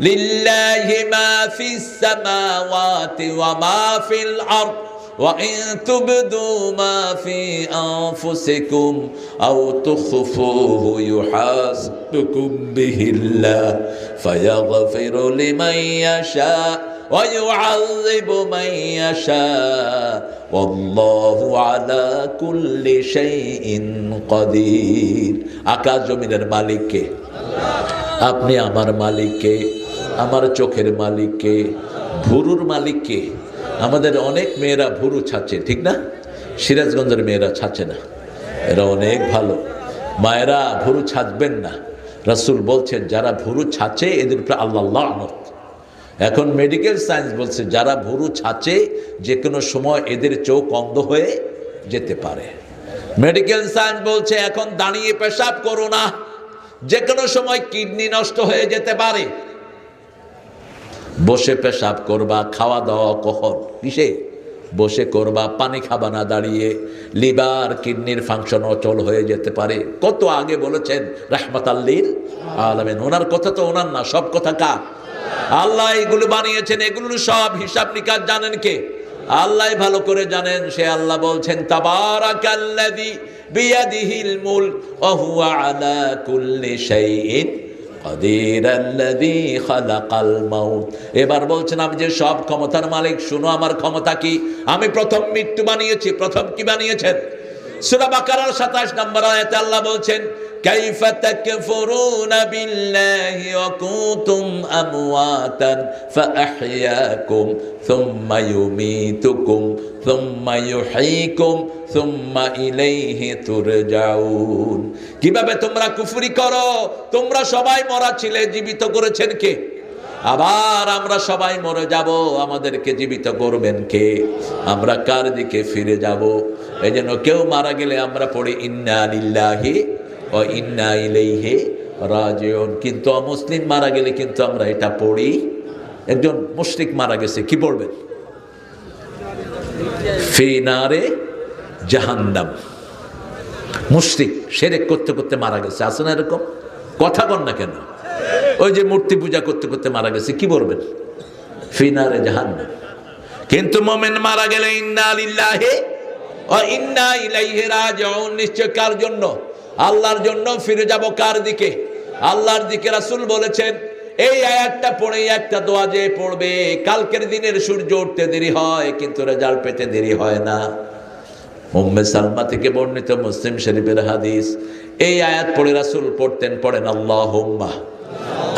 লিল্লাহি মা ফিস সামাওয়াতি ওয়া মা ফিল আরদ ওয়া ইন তুবদু মা ফি আনফুসিকুম আও তুখফুহু ইউহাসিবকুম বিহিল্লাহ ফায়াগফিরু লিমান ইয়াশা ওয়া ইউআযিবু মান ইয়াশা ওয়াল্লাহু আলা কুল্লি শাইইন কাদির। আকাশ জমিনের মালিক কে? আল্লাহ। আপনি আমার মালিক কে? আমার চোখের মালিক কে? ভুরুর মালিক কে? আমাদের অনেক মেয়েরা ভুরু ছাচ্ছে, ঠিক না? সিরাজগঞ্জের মেয়েরা ছাচ্ছে না, এরা অনেক ভালো। মায়েরা ভুরু ছাঁচবেন না, রাসূল বলছেন যারা ভুরু ছাঁচে এদের উপরে আল্লাহ লানত। এখন মেডিকেল সায়েন্স বলছে যারা ভুরু ছাঁচে যে কোনো সময় এদের চোখ অন্ধ হয়ে যেতে পারে। মেডিকেল সায়েন্স বলছে এখন দাঁড়িয়ে পেশাব করো না, যে কোনো সময় কিডনি নষ্ট হয়ে যেতে পারে। বসে পেশাব করবা, খাওয়া দাওয়া কখন কিসে? বসে করবা, পানি খাবা না দাঁড়িয়ে, লিভার কিডনির ফাংশন অচল হয়ে যেতে পারে। কত আগে বলেছেন রাহমাতাল লিল আলামিন। ওনার কথা তো ওনার না, সব কথা কার? আল্লাহ এগুলো বানিয়েছেন, এগুলোর সব হিসাব নিকাশ জানেন কে? আল্লাহ ভালো করে জানেন। সে আল্লাহ বলছেন তাবারাকাল্লাযী বিয়াদিহিল মুলক ওয়া হুয়া আলা কুল্লি শাইইন কাদির আল্লাযী খালাকাল মাউত। এবার বলছেন আমি যে সব ক্ষমতার মালিক, শুনো আমার ক্ষমতা কি। আমি প্রথম মৃত্যু বানিয়েছি। প্রথম কি বানিয়েছেন? সূরা বাকারার ২৭ নম্বর আয়াতে আল্লাহ বলছেন কাইফা তাকফুরুনা বিল্লাহি ওয়া কুনতুম আমওয়াতান ফাআহইয়াকুম সুম্মা ইউমীতুকুম সুম্মা ইউহয়ীকুম সুম্মা ইলাইহি তুরজাউন। কিভাবে তোমরা কুফরি করো? তোমরা সবাই মরা ছিলে, জীবিত করেছেন কে? আবার আমরা সবাই মরে যাব, আমাদেরকে জীবিত করবেন কে? আমরা কার দিকে ফিরে যাব? এই জন্য কেউ মারা গেলে আমরা পড়ি ইন্না লিল্লাহি ওয়া ইন্না ইলাইহি রাজিউন। কিন্তু অমুসলিম মারা গেলে কিন্তু আমরা এটা পড়ি। একজন মুশরিক মারা গেছে, কি পড়বেন? ফি নারে জাহান্নাম। মুশরিক শিরক করতে করতে মারা গেছে, আছে না এরকম? কথা বল না কেন? ওই যে মূর্তি পূজা করতে করতে মারা গেছে, কি বলবেন? ফি নারে জাহান্নাম। কিন্তু মুমিন মারা গেলে ইন্না লিল্লাহি ওয়া ইন্না ইলাইহি রাজিউন। নিশ্চয় কার জন্য? আল্লাহর জন্য ফিরে যাব। কার দিকে? আল্লাহর দিকে। রাসূল বলেছেন এই আয়াতটা পড়ে একটা দোয়া যে পড়বে, কালকের দিনের সূর্য উঠতে দেরি হয় কিন্তু রেজাল্ট পেতে দেরি হয় না। উম্মে সালমা থেকে বর্ণিত মুসলিম শরীফের হাদিস। এই আয়াত পড়ে রাসূল পড়তেন, পড়েন আল্লাহুম্মা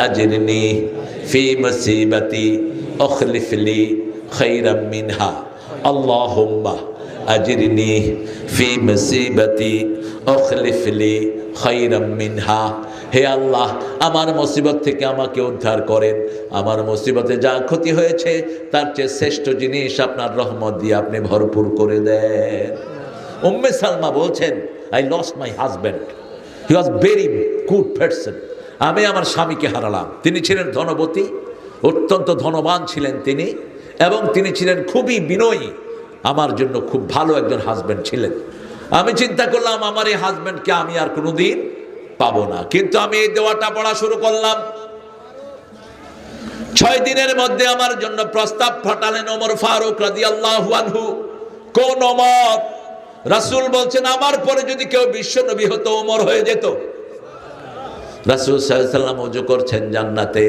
আজরিনি ফি মুসিবাতি আখলিফ লি খায়রাম মিনহা। আল্লাহুম্মা আজরিনি ফি মুসিবাতি আখলিফ লি খায়রাম মিনহা। হে আল্লাহ, আমার মুসিবত থেকে আমাকে উদ্ধার করেন। আমার মুসিবতে যা ক্ষতি হয়েছে তার চেয়ে শ্রেষ্ঠ জিনিস আপনার রহমত দিয়ে আপনি ভরপুর করে দেন। উম্মে সালমা বলছেন I lost my husband, he was very good person. আমি আমার স্বামীকে হারালাম। তিনি ছিলেন ধনবতী, অত্যন্ত ধনবান ছিলেন তিনি, এবং তিনি ছিলেন খুবই বিনয়ী। আমার জন্য খুব ভালো একজন হাজব্যান্ড ছিলেন। আমি চিন্তা করলাম আমার এই হাজব্যান্ডকে আমি আর কোনোদিন পাবো না। কিন্তু আমি এই দোয়াটা পড়া শুরু করলাম। ৬ দিনের মধ্যে আমার জন্য প্রস্তাব পাঠালেন ওমর ফারুক রাদিয়াল্লাহু আনহু। কোন ওমর? রাসূল বলছেন আমার পরে যদি কেউ বিশ্ব নবী হতো ওমর হয়ে যেত। রাসূল সাল্লাল্লাহু আলাইহি ওয়াসাল্লাম ওযু করছেন জান্নাতে।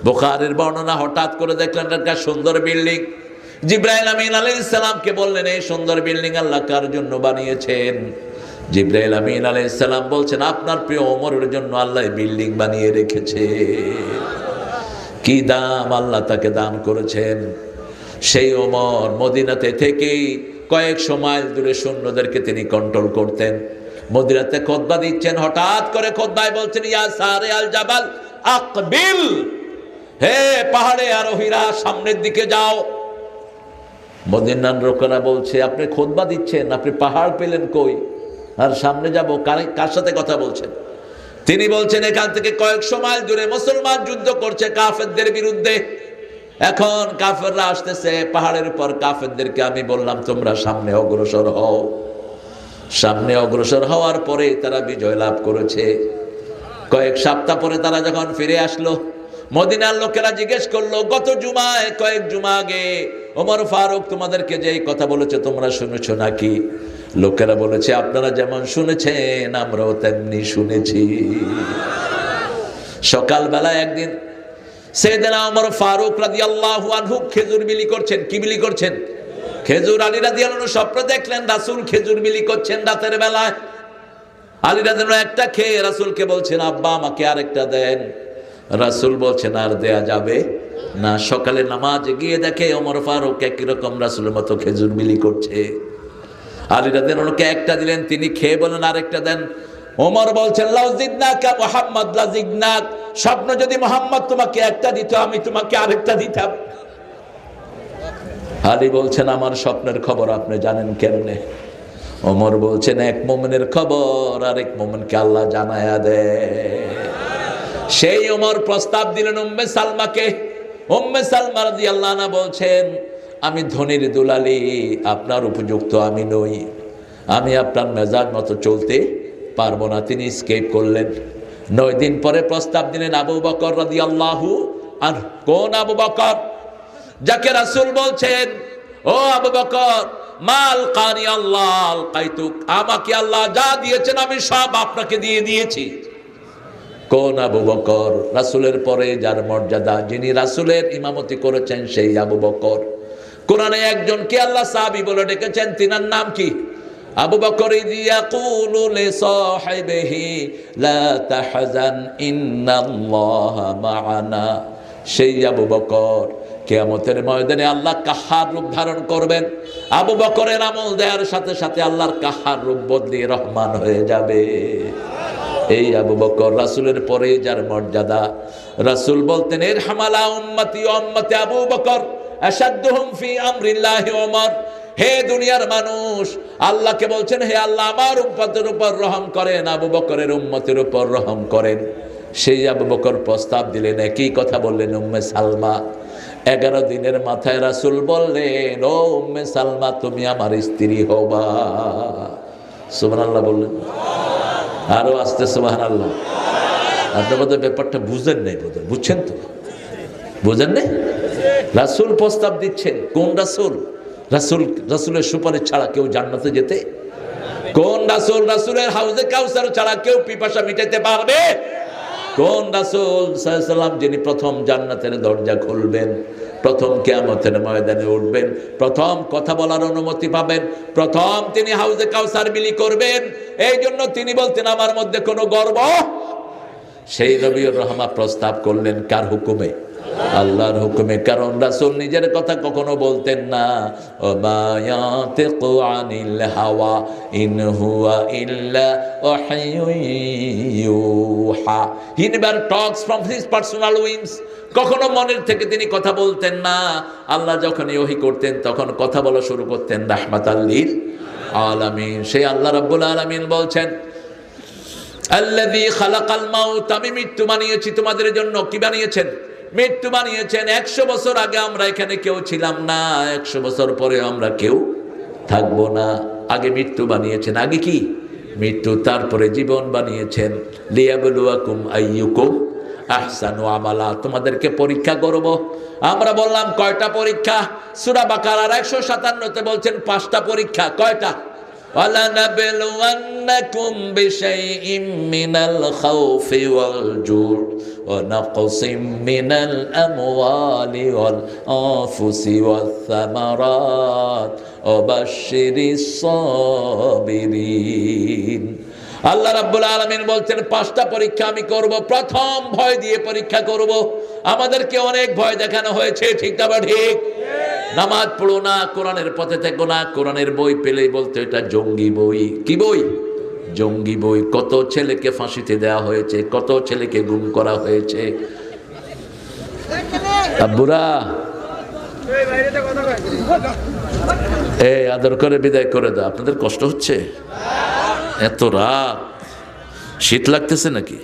বুখারীর বর্ণনা, হঠাৎ করে দেখলেন একটা সুন্দর বিল্ডিং। জিবরাইল আমিন আলাইহিস সালামকে বললেন এই সুন্দর বিল্ডিং আল্লাহ কার জন্য বানিয়েছেন? জিবরাইল আমিন আলাইহিস সালাম বলছেন আপনার প্রিয় ওমরের জন্য আল্লাহ বিল্ডিং বানিয়ে রেখেছে। কি দাম আল্লাহ তাকে দান করেছেন। সেই ওমর মদিনাতে থেকেই কয়েকশো মাইল দূরে সৈন্যদেরকে তিনি কন্ট্রোল করতেন। মদিনাতে খুতবা দিচ্ছেন, হঠাৎ করে খুতবায় বলছেন ইয়া সারে আল জাবাল আকবিল, হে পাহাড়ে আরোহীরা সামনের দিকে যাও। মদিনার লোকেরা বলছে আপনি খুতবা দিচ্ছেন, আপনি পাহাড় পেলেন কই আর সামনে যাব? কার সাথে কথা বলছেন? তিনি বলছেন এখান থেকে কয়েকশো মাইল দূরে মুসলমান যুদ্ধ করছে কাফেরদের বিরুদ্ধে। এখন কাফেররা আসতেছে পাহাড়ের উপর। কাফেরদেরকে আমি বললাম তোমরা সামনে অগ্রসর হও। সামনে অগ্রসর হওয়ার পরে তারা বিজয় লাভ করেছে। কয়েক সপ্তাহ পরে তারা যখন ফিরে আসলো, মদিনার লোকেরা জিজ্ঞেস করলো, গত জুমায় কয়েক জুমা আগে ওমর ফারুক তোমাদেরকে যে কথা বলেছে তোমরা শুনেছো নাকি? লোকেরা বলেছে, আপনারা যেমন শুনেছেন আমরাও তেমনি শুনেছি। সকালবেলা একদিন সাইয়েদনা ওমর ফারুক রাদিয়াল্লাহু আনহু খেজুর বিলি করছেন। কি বিলি করছেন? খেজুর। আলী রাদিয়াল্লাহু আনহু স্বপ্ন দেখলেন রাসূল খেজুর বিলি করছেন রাতের বেলায়। আলী রাদিয়াল্লাহু আনহু একটা খেয়ে রাসূলকে বলছেন, আব্বা আমাকে আরেকটা দেন। রাসূল বলছেন, আর দেয়া যাবে না। সকালে নামাজে গিয়ে দেখে ওমর ফারুক একই রকম রাসূলের মতো খেজুর বিলি করছে। আলী রাদিয়াল্লাহু আনহুকে একটা দিলেন, তিনি খেয়ে বলেন আরেকটা দেন। ওমর বলছেন, লাউ জিদনাকা মুহাম্মদ লা জিদনাক, স্বপ্ন যদি মুহাম্মদ তোমাকে একটা দিত আমি তোমাকে আরেকটা দিতাম। আলী বলছেন, আমার স্বপ্নের খবর আপনি জানেন কেমনে? ওমর বলছেন, এক মুমিনের খবর আরেক মুমিনকে আল্লাহ জানায়া দেয়। সেই ওমর প্রস্তাব দিলেন উম্মে সালমাকে। উম্মে সালমা রাদিয়াল্লাহু আনহা বলছেন, আমি ধনির দুলালি, আপনার উপযুক্ত আমি নই, আমি আপনার মেজাজ মতো চলতে পারবো না। তিনি স্কেপ করলেন। 9 দিন পরে প্রস্তাব দিলেন আবু বকর রাদিয়াল্লাহু আনহু। কোন আবু বকর? যাকে রাসূল বলছেন, ও আবু বকর, মাল কানি আল্লাহ আলকাইতুক, আমাকে আল্লাহ যা দিয়েছেন আমি সব আপনাকে দিয়ে দিয়েছি। কোন আবু বকর? রাসূলের পরে যার মর্যাদা, যিনি রাসূলের ইমামতি করেছেন সেই আবু বকর। কোরআনে একজনকে আল্লাহ সাহাবী বলে ডেকেছেন, তিনার নাম কি? আবু বকর ইয়াকুলু লিসাহিবিহি লা তাহজান ইন্নাল্লাহা মা'ানা। সেই আবু বকর কিয়ামতের ময়দানে আল্লাহ কাহার রূপ ধারণ করবেন। আবু বকরের আমল দেওয়ার সাথে সাথে আল্লাহর কাহার রূপ বদলিয়ে রহমান হয়ে যাবে। এই আবু বকর রাসূলের পরে যার মর্যাদা। রাসূল বলতেন, ইরহামালা উম্মতি উম্মতি আবু বকর আশাদ্দুহুম ফি আমরিল্লাহি ওমর। হে দুনিয়ার মানুষ, আল্লাহকে বলছেন, হে আল্লাহ আমার উম্মতের উপর রহম করেন, আবু বকরের উম্মতের উপর রহম করেন। সেই আবু বকর প্রস্তাব দিলেন, একই কথা বললেন উম্মে সালমা। 11 দিনের মাথায় রাসূল বললেন, ও উম্মে সালমা তুমি আমার স্ত্রী হবা। সুবহানাল্লাহ বললেন, আরো আস্তে সুবহানাল্লাহ। আপনি বোধহয় ব্যাপারটা বুঝেন নাই, বোধহয় বুঝছেন তো? বুঝেন নাই? রাসূল প্রস্তাব দিচ্ছেন। কোন রাসূল? রাসূলের সুপারিশ ছাড়া কেউ জান্নাতে যেতে? কোন রাসূল? রাসূলের হাউজে কাউসার ছাড়া কেউ পিপাসা মিটাতে পারবে? কোন রাসূল সাল্লাল্লাহু আলাইহি ওয়াসাল্লাম, যিনি প্রথম জান্নাতের দরজা খুলবেন, প্রথম কিয়ামতের ময়দানে উঠবেন, প্রথম কথা বলার অনুমতি পাবেন, প্রথম তিনি হাউজে কাউসার বিলি করবেন। এই জন্য তিনি বলতেন, আমার মধ্যে কোনো গর্ব। সেই নবীর রহমত প্রস্তাব করলেন কার হুকুমে? আল্লাহর হুকুমে। কারণ রাসূল নিজের কথা কখনো বলতেন না। ওমা ইয়াতিকু আনিল হাওয়া ইন হুয়া ইল্লা ওয়াহয়ুন ইউহা। He never talks from his personal whims. কখনো মনের থেকে তিনি কথা বলতেন না। আল্লাহ যখন ওহী করতেন তখন কথা বলা শুরু করতেন রাহমাতাল লিল আলামিন। সেই আল্লাহ রাব্বুল আলামিন বলছেন, আল্লাযী খালাকাল মাউত, আমি মৃত্যু বানিয়েছি তোমাদের জন্য। কি বানিয়েছেন? মৃত্যু বানিয়েছেন। 100 বছর আগে আমরা এখানে কেউ ছিলাম না, 100 বছর পরে আমরা কেউ থাকবো না। আগে মৃত্যু বানিয়েছেন। আগে কি? মৃত্যু। তারপরে জীবন বানিয়েছেন। লিয়াবলুয়াকুম আইয়ুকুম আহসানু আমালা, তোমাদেরকে পরীক্ষা করব। আমরা বললাম কয়টা পরীক্ষা? সূরা বাকারার 157-তে বলছেন 5টা পরীক্ষা। কয়টা? وَلَنَبْلُوَنَّكُمْ بِشَيْءٍ مِّنَ الْخَوْفِ وَالْجُوعِ وَنَقْصٍ مِّنَ الْأَمْوَالِ وَالْأَنفُسِ وَالثَّمَرَاتِ وَبَشِّرِ الصَّابِرِينَ। আল্লাহ রাব্বুল আলামিন বলছেন 5টা পরীক্ষা আমি করব। প্রথম ভয় দিয়ে পরীক্ষা করব। আমাদেরকে অনেক ভয় দেখানো হয়েছে, ঠিক না ঠিক? নামাজ পড়ো না, কোরআনের পথে থেকো না, কোরআনের বই পেলেই বলতে এটা জঙ্গি বই। কি বই? জঙ্গি বই। কত ছেলেকে ফাঁসিতে দেওয়া হয়েছে, কত ছেলেকে গুম করা হয়েছে। আব্বুরা এই আদর করে বিদায় করে দাও। আপনাদের কষ্ট হচ্ছে? এত রাত, শীত লাগতেছে নাকি?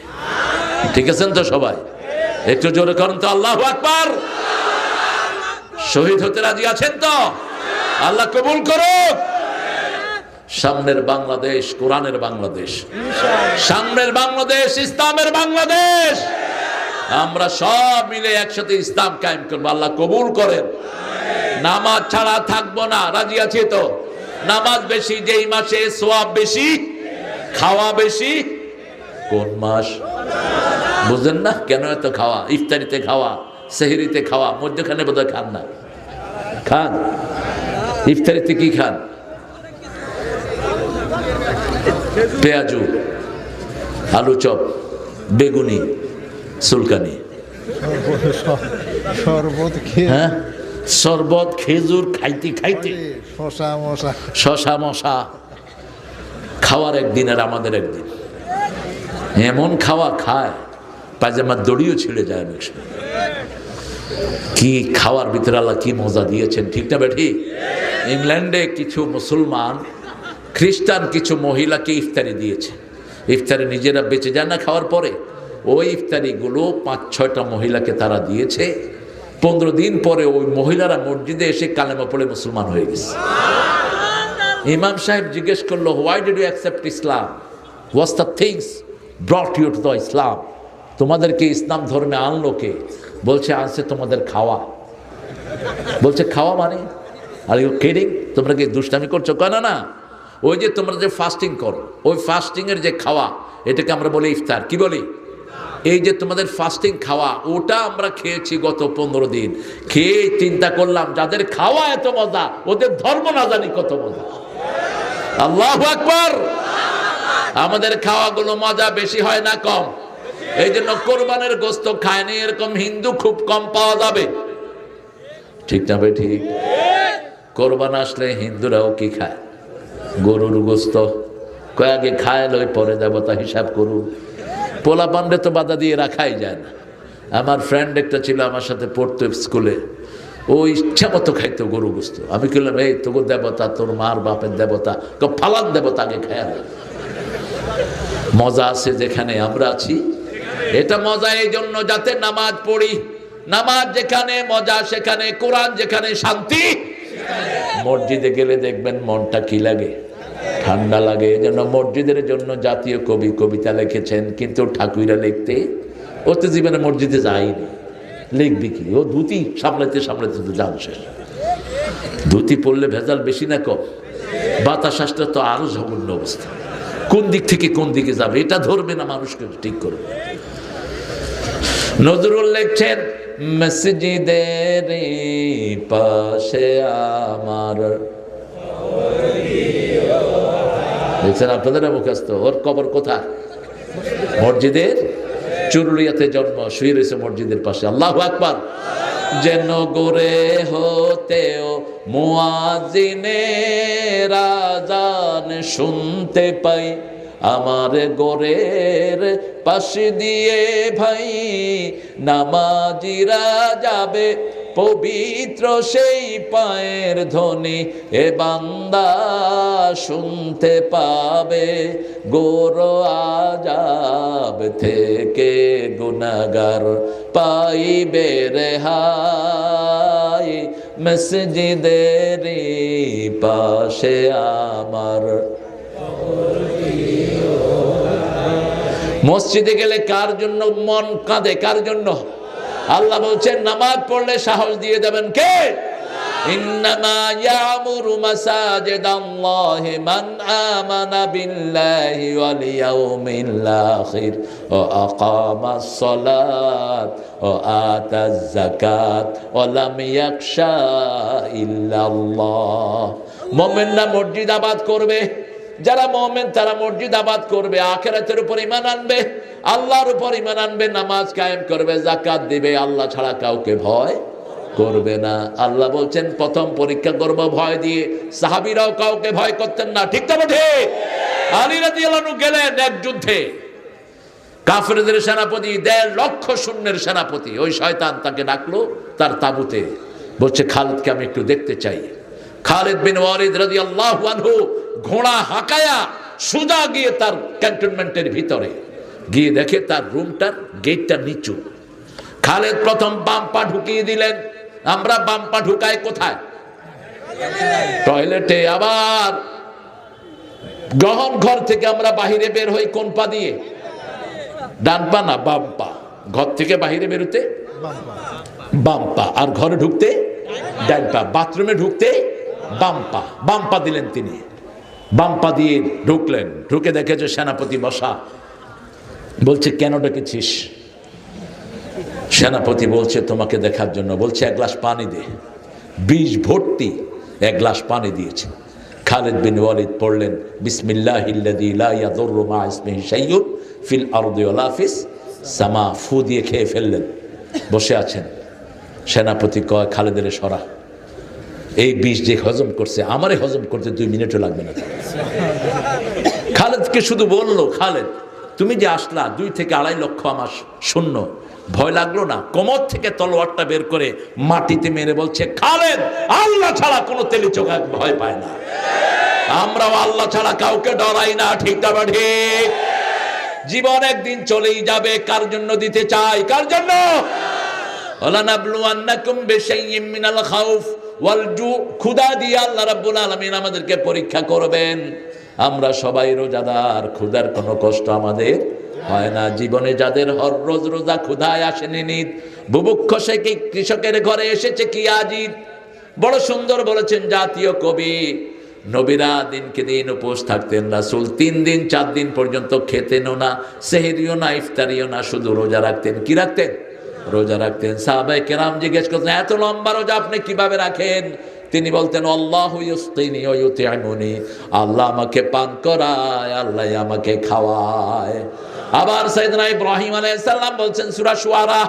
ঠিক আছেন তো সবাই? একটু জোরে করেন তো আল্লাহু আকবার। শহীদ হতে রাজি আছেন তো? আল্লাহ কবুল করুক। সামনের বাংলাদেশ কোরআনের বাংলাদেশ, সামনের বাংলাদেশ ইসলামের বাংলাদেশ। আমরা সব মিলে একসাথে ইসলাম কায়েম করবো, আল্লাহ কবুল করেন। নামাজ ছাড়া থাকবো না, রাজি আছে তো? নামাজ বেশি যেই মাসে সওয়াব বেশি, খাওয়া বেশি। কোন মাস বুঝেন না? কেন এত খাওয়া? ইফতারিতে খাওয়া, সেহরিতে খাওয়া, মধ্যখানে বোধহয় খান না। খান? ইফতারিতে কি খান? পেঁয়াজু, আলু চপ, বেগুনি, সুলকানি, শরবত, হ্যাঁ শরবত, খেজুর খাইতে খাইতে শশা মশা। খাওয়ার একদিন আর আমাদের একদিন, এমন খাওয়া খায় পায়জামার দড়িও ছিঁড়ে যায় অনেক সময়। কি খাওয়ার ভিতরে আল্লাহ কি মজা দিয়েছেন, ঠিক না বেঠি? ইংল্যান্ডে কিছু মুসলমান খ্রিস্টান কিছু মহিলাকে ইফতারি দিয়েছে। ইফতারি নিজেরা বেঁচে যায় না খাওয়ার পরে, ওই ইফতারিগুলো 5-6টা মহিলাকে তারা দিয়েছে। 15 দিন পরে ওই মহিলারা মসজিদে এসে কালেমা পড়ে মুসলমান হয়ে গেছে। ইমাম সাহেব জিজ্ঞেস করলো, why did you accept Islam? What's the things brought you to the Islam? তোমাদেরকে ইসলাম ধর্মে আনলো কে? বলছে আনছে তোমাদের খাওয়া। বলছে খাওয়া মানে? Are you kidding? তোমরা কি দুষ্টামি করছো? কেন না, ওই যে তোমরা যে ফাস্টিং করো, ওই ফাস্টিং এর যে খাওয়া, এটাকে আমরা বলি ইফতার। কি বলি? এই যে তোমাদের ফাস্টিং খাওয়া, ওটা আমরা খেয়েছি গত 15 দিন। খেয়ে চিন্তা করলাম যাদের খাওয়া এত মজা, ওদের ধর্ম না জানি কত মজা। আল্লাহু আকবার। আমাদের খাওয়াগুলো মজা বেশি হয় না কম? এই জন্য কোরবানের গোস্ত খায়নি এরকম হিন্দু খুব কম পাওয়া যাবে, ঠিক না ভাই? ঠিক। কোরবান আসলে হিন্দুরাও কি খায়? গরুর গোস্ত। কয়েকে খায় লই, পরে দেবতা হিসাব করুন। পোলা পান্ডে তো বাধা দিয়ে রাখাই যায় না। আমার ফ্রেন্ড একটা ছিল আমার সাথে পড়তো স্কুলে, ও ইচ্ছা মতো খাইতো গরু গোস্ত। আমি বললাম, এই তোর দেবতা, তোর মার বাপের দেবতা, ফালান দেবতা আগে খায় না। মজা আছে যেখানে আমরা আছি। এটা মজা এই জন্য যাতে নামাজ পড়ি। নামাজ যেখানে মজা সেখানে, কোরআন যেখানে শান্তি। মসজিদে গেলে দেখবেন মনটা কি লাগে, ঠান্ডা লাগে। এই জন্য মসজিদের জন্য জাতীয় কবি কবিতা লিখেছেন, কিন্তু ঠাকুরা লিখতে, ও তো জীবনে মসজিদে যায়নি, লিখবি কি? ও ধুতি সামলাইতে সামলাইতে তো জান শেষ। ধুতি পড়লে ভেজাল বেশি না কম? বাতাস আসলে তো আরো জঘন্য অবস্থা। কোন দিক থেকে কোন দিকে যাবে এটা ধরবে না, মানুষকে ঠিক করবে। নজরুল লিখছেন, মসজিদের পাশে আমার, দেখছেন আপনাদের মুখস্থ, ওর কবর কোথায়? মসজিদের চুরুলিয়াতে জন্ম, শুয়ে রয়েছে মসজিদের পাশে। আল্লাহু আকবার। যেন গোরে হতেও মুয়াজ্জিনের আযান শুনতে পাই, আমার গোরের পাশে দিয়ে ভাই নামাজিরা যাবে, পবিত্র সেই পায়ের ধ্বনি এ বান্দা শুনতে পাবে। গোর আযাব থেকে গুনাহগার পাইবে রেহাই, মসজিদের পাশে আমার। মসজিদে গেলে কার জন্য মন কাঁদে? কার জন্য? আল্লাহ বলছেন নামাজ পড়লে সাহস দিয়ে দেবেন কে? ইন্নামা ইয়ামুরু মাসাজিদাল্লাহি মান আমানা বিল্লাহি ওয়াল ইয়াউমিল আখির ওয়া আকামাস সালাত ওয়া আতাজ যাকাত ওয়া লাম ইয়াখশা ইল্লাল্লাহ। মুমিনরা মসজিদ আবাদ করবে, যারা মুমিন তারা মসজিদ আবাদ করবে, আখিরাতের উপর ঈমান আনবে, আল্লাহর উপর ঈমান আনবে, নামাজ কায়েম করবে, যাকাত দিবে, আল্লাহ ছাড়া কাউকে ভয় করবে না। আল্লাহ বলছেন প্রথম পরীক্ষা করব ভয় দিয়ে। সাহাবীরাও কাউকে ভয় করতেন না, ঠিক তো বটে? আলী রাদিয়াল্লাহু আনহু গেলেন এক যুদ্ধে, কাফেরদের সেনাপতি, 1.5 লক্ষ সৈন্যের সেনাপতি। ওই শয়তান তাকে ডাকলো তার তাঁবুতে, বলছে খালিদকে আমি একটু দেখতে চাই। খালিদ বিন ওয়ালিদ রাদিয়াল্লাহু আনহু ঘোড়া হাঁকায়া সোজা গিয়ে তার ক্যান্টনমেন্টের ভিতরে গিয়ে দেখে তার রুমটার গেটটা নিচু। খালিদ প্রথম বাম পা ঢুকিয়ে দিলেন। আমরা বাম পা ঢুকাই কোথায়? টয়লেটে। আবার গহন ঘর থেকে আমরা বাহিরে বের হই কোন পা দিয়ে? ডান পা না বাম পা? ঘর থেকে বাইরে বেরোতে বাম পা, আর ঘরে ঢুকতে ডান পা, বাথরুমে ঢুকতে বাম পা দিলেন তিনি। বাম পা দিয়ে ঢুকলেন, ঢুকে দেখে যে সেনাপতি বসা। বলছে কেন ডেকেছিস? সেনাপতি বলছে তোমাকে দেখার জন্য। বলছে এক গ্লাস পানি দে। 20 ভর্তি এক গ্লাস পানি দিয়েছে। খালিদ বিন ওয়ালিদ পড়লেন বিসমিল্লাহিল্লাযী লা ইয়াদুররু মা ইসমিহি শাইউন ফিল আরদি ওয়ালা ফিস সামা। ফু দিয়ে খেয়ে ফেললেন। বসে আছেন। সেনাপতি কয় খালেদের সরা, এই বিষ যে হজম করছে আমারে হজম করতে 2 মিনিটও লাগবে না। খালেদকে শুধু বললো, খালেদ তুমি যে আসলা 2 থেকে 2.5 লক্ষ আমার সৈন্য, ভয় লাগলো না? কোমর থেকে তলোয়ারটা বের করে মাটিতে মেরে বলছে খালেদ আল্লাহ ছাড়া কোনো তেলি চোখা ভয় পায় না। আমরাও আল্লাহ ছাড়া কাউকে ডরাই না, ঠিক না ঠিক? জীবন একদিন চলেই যাবে। কার জন্য দিতে চাই? কার জন্য? ওয়ালানাবলুয়ান্নাকুম বিশাইইম মিনাল খাউফ ওয়াল জু। ক্ষুধা দিয়ে আল্লাহ রাব্বুল আলামিন আমাদেরকে পরীক্ষা করবেন। আমরা সবাই রোজাদার, ক্ষুধার কোনো কষ্ট আমাদের হয় না। জীবনে যাদের হর রোজ রোজা, ক্ষুধায় আসেনি নিত। বুভুক্ষ সে কি কৃষকের ঘরে এসেছে কি আজিত। বড় সুন্দর বলেছেন জাতীয় কবি। নবীরা দিনকে দিন উপোস থাকতেন, রাসূল 3 দিন 4 দিন পর্যন্ত খেতেনও না, সেহরিও না, ইফতারিও না, শুধু রোজা রাখতেন। কি রাখতেন? রোজা রাখতেন। সাহাবায়ে কেরাম জিজ্ঞেস করতেন এত লম্বা রোজা আপনি কিভাবে রাখেন? তিনি বলতেন আল্লাহু ইউসকিনি ওয়া ইউতিমুনি, আল্লাহ আমাকে পান করায়, আল্লাহ আমাকে খাওয়ায়। আবার সাইয়েদনা ইব্রাহিম আলাইহিস সালাম বলছেন সূরা শুআরা,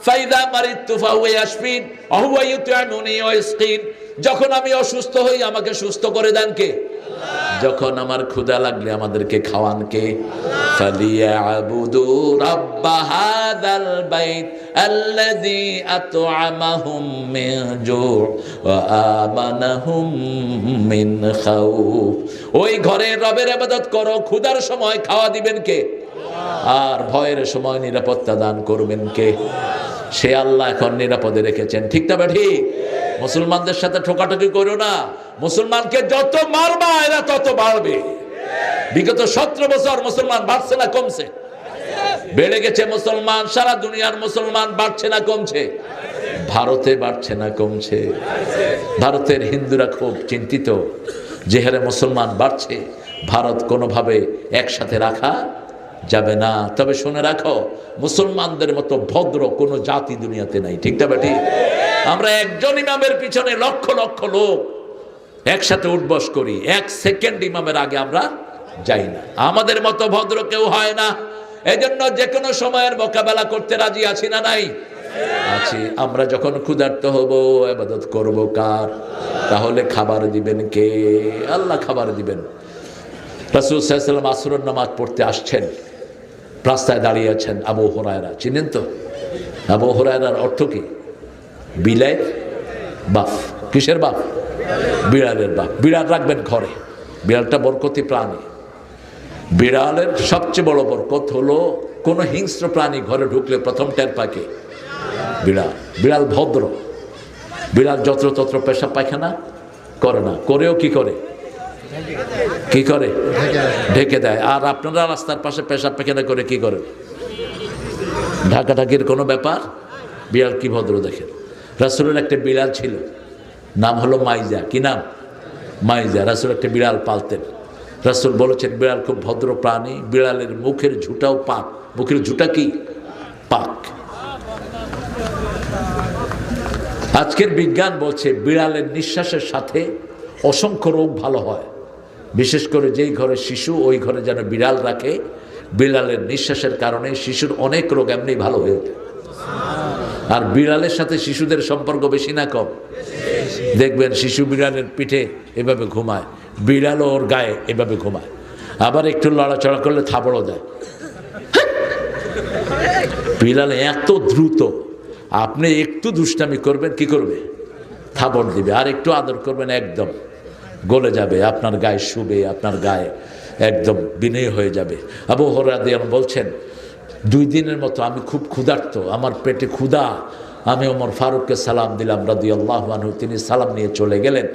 ফাইদা মারিতু ফাহুয়া ইয়াশফিন ওয়া হুয়া ইউতিমুনি ওয়া ইসকিন। যখন আমি অসুস্থ হই আমাকে সুস্থ করে দেন কে? যখন আমার ক্ষুধা লাগলে আমাদেরকে খাওয়ান কে? ফালিয়াবুদু রাব্ব হাযাল বাইত আল্লাযী আত'আমাহুম মিন জু' ওয়া আমানাহুম মিন খাউফ। ওই ঘরের রবের ইবাদত করো, ক্ষুধার সময় খাওয়া দিবেন কে? আর ভয়ের সময় নিরাপত্তা দান করবেন কে? সে আল্লাহ এখন নিরাপদে রেখেছেন, ঠিক না ঠিক? মুসলমানদের সাথে ঠোকাঠুকি করো না। মুসলমানকে যত মারবা এরা তত বাড়বে। বিগত 17 বছর মুসলমান বাড়ছে না কমছে? বেড়ে গেছে মুসলমান। সারা দুনিয়ার মুসলমান বাড়ছে না কমছে? ভারতে বাড়ছে না কমছে? ভারতের হিন্দুরা খুব চিন্তিত যে হারে মুসলমান বাড়ছে, ভারত কোনোভাবে একসাথে রাখা যাবে না। তবে শুনে রাখো, মুসলমানদের মতো ভদ্র কোনো জাতি দুনিয়াতে নাই, ঠিক না ঠিক? আমরা একজন ইমামের পিছনে লক্ষ লক্ষ লোক একসাথে উঠবস করি, 1 সেকেন্ড ইমামের আগে আমরা যাই না। আমাদের মতো ভদ্র কেউ হয় না। এজন্য যে কোনো সময়ের মোকাবেলা করতে রাজি আছি না নাই? আছি। আমরা যখন ক্ষুধার্ত হব ইবাদত করব কার? তাহলে খাবার দিবেন কে? আল্লাহ খাবার দিবেন। রাসূল সাল্লাল্লাহু আলাইহি ওয়াসাল্লাম আসরের নামাজ পড়তে আসছেন, রাস্তায় দাঁড়িয়ে আছেন আবু হুরায়রা। চিনেন তো আবু হুরায়রার অর্থ কি? বিলায়ের বাপ। কিসের বাপ? বিড়ালের বাপ। বিড়াল রাখবেন ঘরে, বিড়ালটা বরকতি প্রাণী। বিড়ালের সবচেয়ে বড় বরকত হলো কোন হিংস্র প্রাণী ঘরে ঢুকলে প্রথম টের পাকে বিড়াল। বিড়াল ভদ্র। বিড়াল যত্রতত্র পেশাব পায়খানা করে না, করেও কি করে? কি করে? ঢেকে দেয়। আর আপনারা রাস্তার পাশে পেশাব পায়খানা করে কি করেন? ঢাকাঢাকির কোনো ব্যাপার? বিড়াল কি ভদ্র দেখেন। রাসূলের একটা বিড়াল ছিল, নাম হলো মাইজা। কি নাম? মাইজা। রাসূল একটা বিড়াল পালতেন। রাসূল বলেছেন বিড়াল খুব ভদ্র প্রাণী, বিড়ালের মুখের ঝুঁটাও পাক। মুখের ঝুঁটা কি? পাক। আজকের বিজ্ঞান বলছে বিড়ালের নিঃশ্বাসের সাথে অসংখ্য রোগ ভালো হয়। বিশেষ করে যেই ঘরে শিশু, ওই ঘরে যেন বিড়াল রাখে, বিড়ালের নিঃশ্বাসের কারণে শিশুর অনেক রোগ এমনি ভালো হয়ে যায়। আর বিড়ালের সাথে শিশুদের সম্পর্ক বেশি না কম? দেখবেন শিশু বিড়ালের পিঠে এভাবে ঘুমায়, বিড়ালও ওর গায়ে এভাবে ঘুমায়। আবার একটু লড়াচড়া করলে থাবড়ও দেয়। বিড়াল এত দ্রুত, আপনি একটু দুষ্টামি করবেন কি করবে? থাবড় দিবে। আর একটু আদর করবেন একদম গলে যাবে, আপনার গায়ে শুবে, আপনার গায়ে একদম বিনয়ী হয়ে যাবে। আবু হুরায়রা বলছেন 2 দিনের মতো আমি খুব ক্ষুধার্ত, আমার পেটে ক্ষুধা। আমি ওমর ফারুককে সালাম দিলাম রাদিয়াল্লাহু আনহু, তিনি সালাম নিয়ে চলে গেলেন।